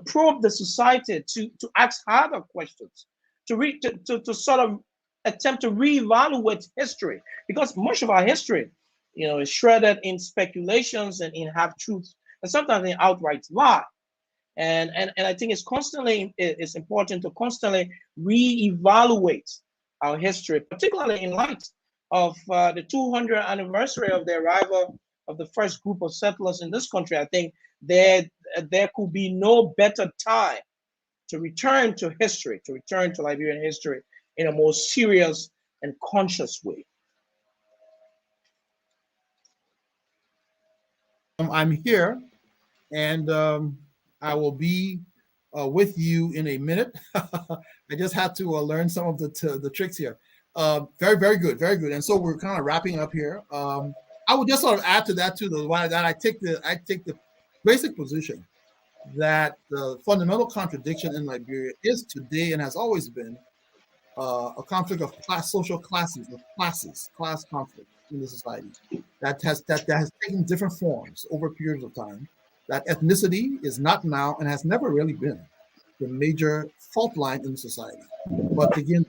probe the society, to ask harder questions, to sort of attempt to reevaluate history, because much of our history, is shredded in speculations and in half truths, and sometimes in outright lie. And I think it's important to constantly reevaluate our history, particularly in light of the 200th anniversary of the arrival of the first group of settlers in this country. I think there could be no better time to return to history, to return to Liberian history in a more serious and conscious way. I'm here, and I will be with you in a minute. I just had to learn some of the tricks here. Very, very good, very good. And so we're kind of wrapping up here. I would just sort of add to that too, the one that I take the basic position that the fundamental contradiction in Liberia is today and has always been a conflict of social classes, class conflict in the society that has taken different forms over periods of time. That ethnicity is not now and has never really been the major fault line in society. But again,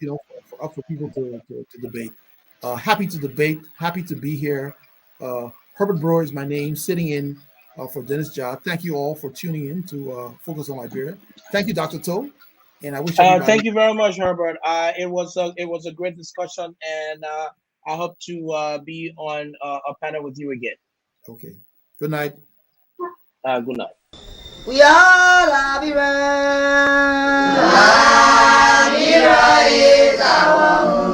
for people to debate. Happy to debate, happy to be here. Herbert Brewer is my name, sitting in for Dennis Jah. Thank you all for tuning in to Focus on Liberia. Thank you, Dr. Toe. And I wish everybody... Thank you very much, Herbert. It was a great discussion, and I hope to be on a panel with you again. Okay. Good night. Good night. We are Liberia. Liberia is our home.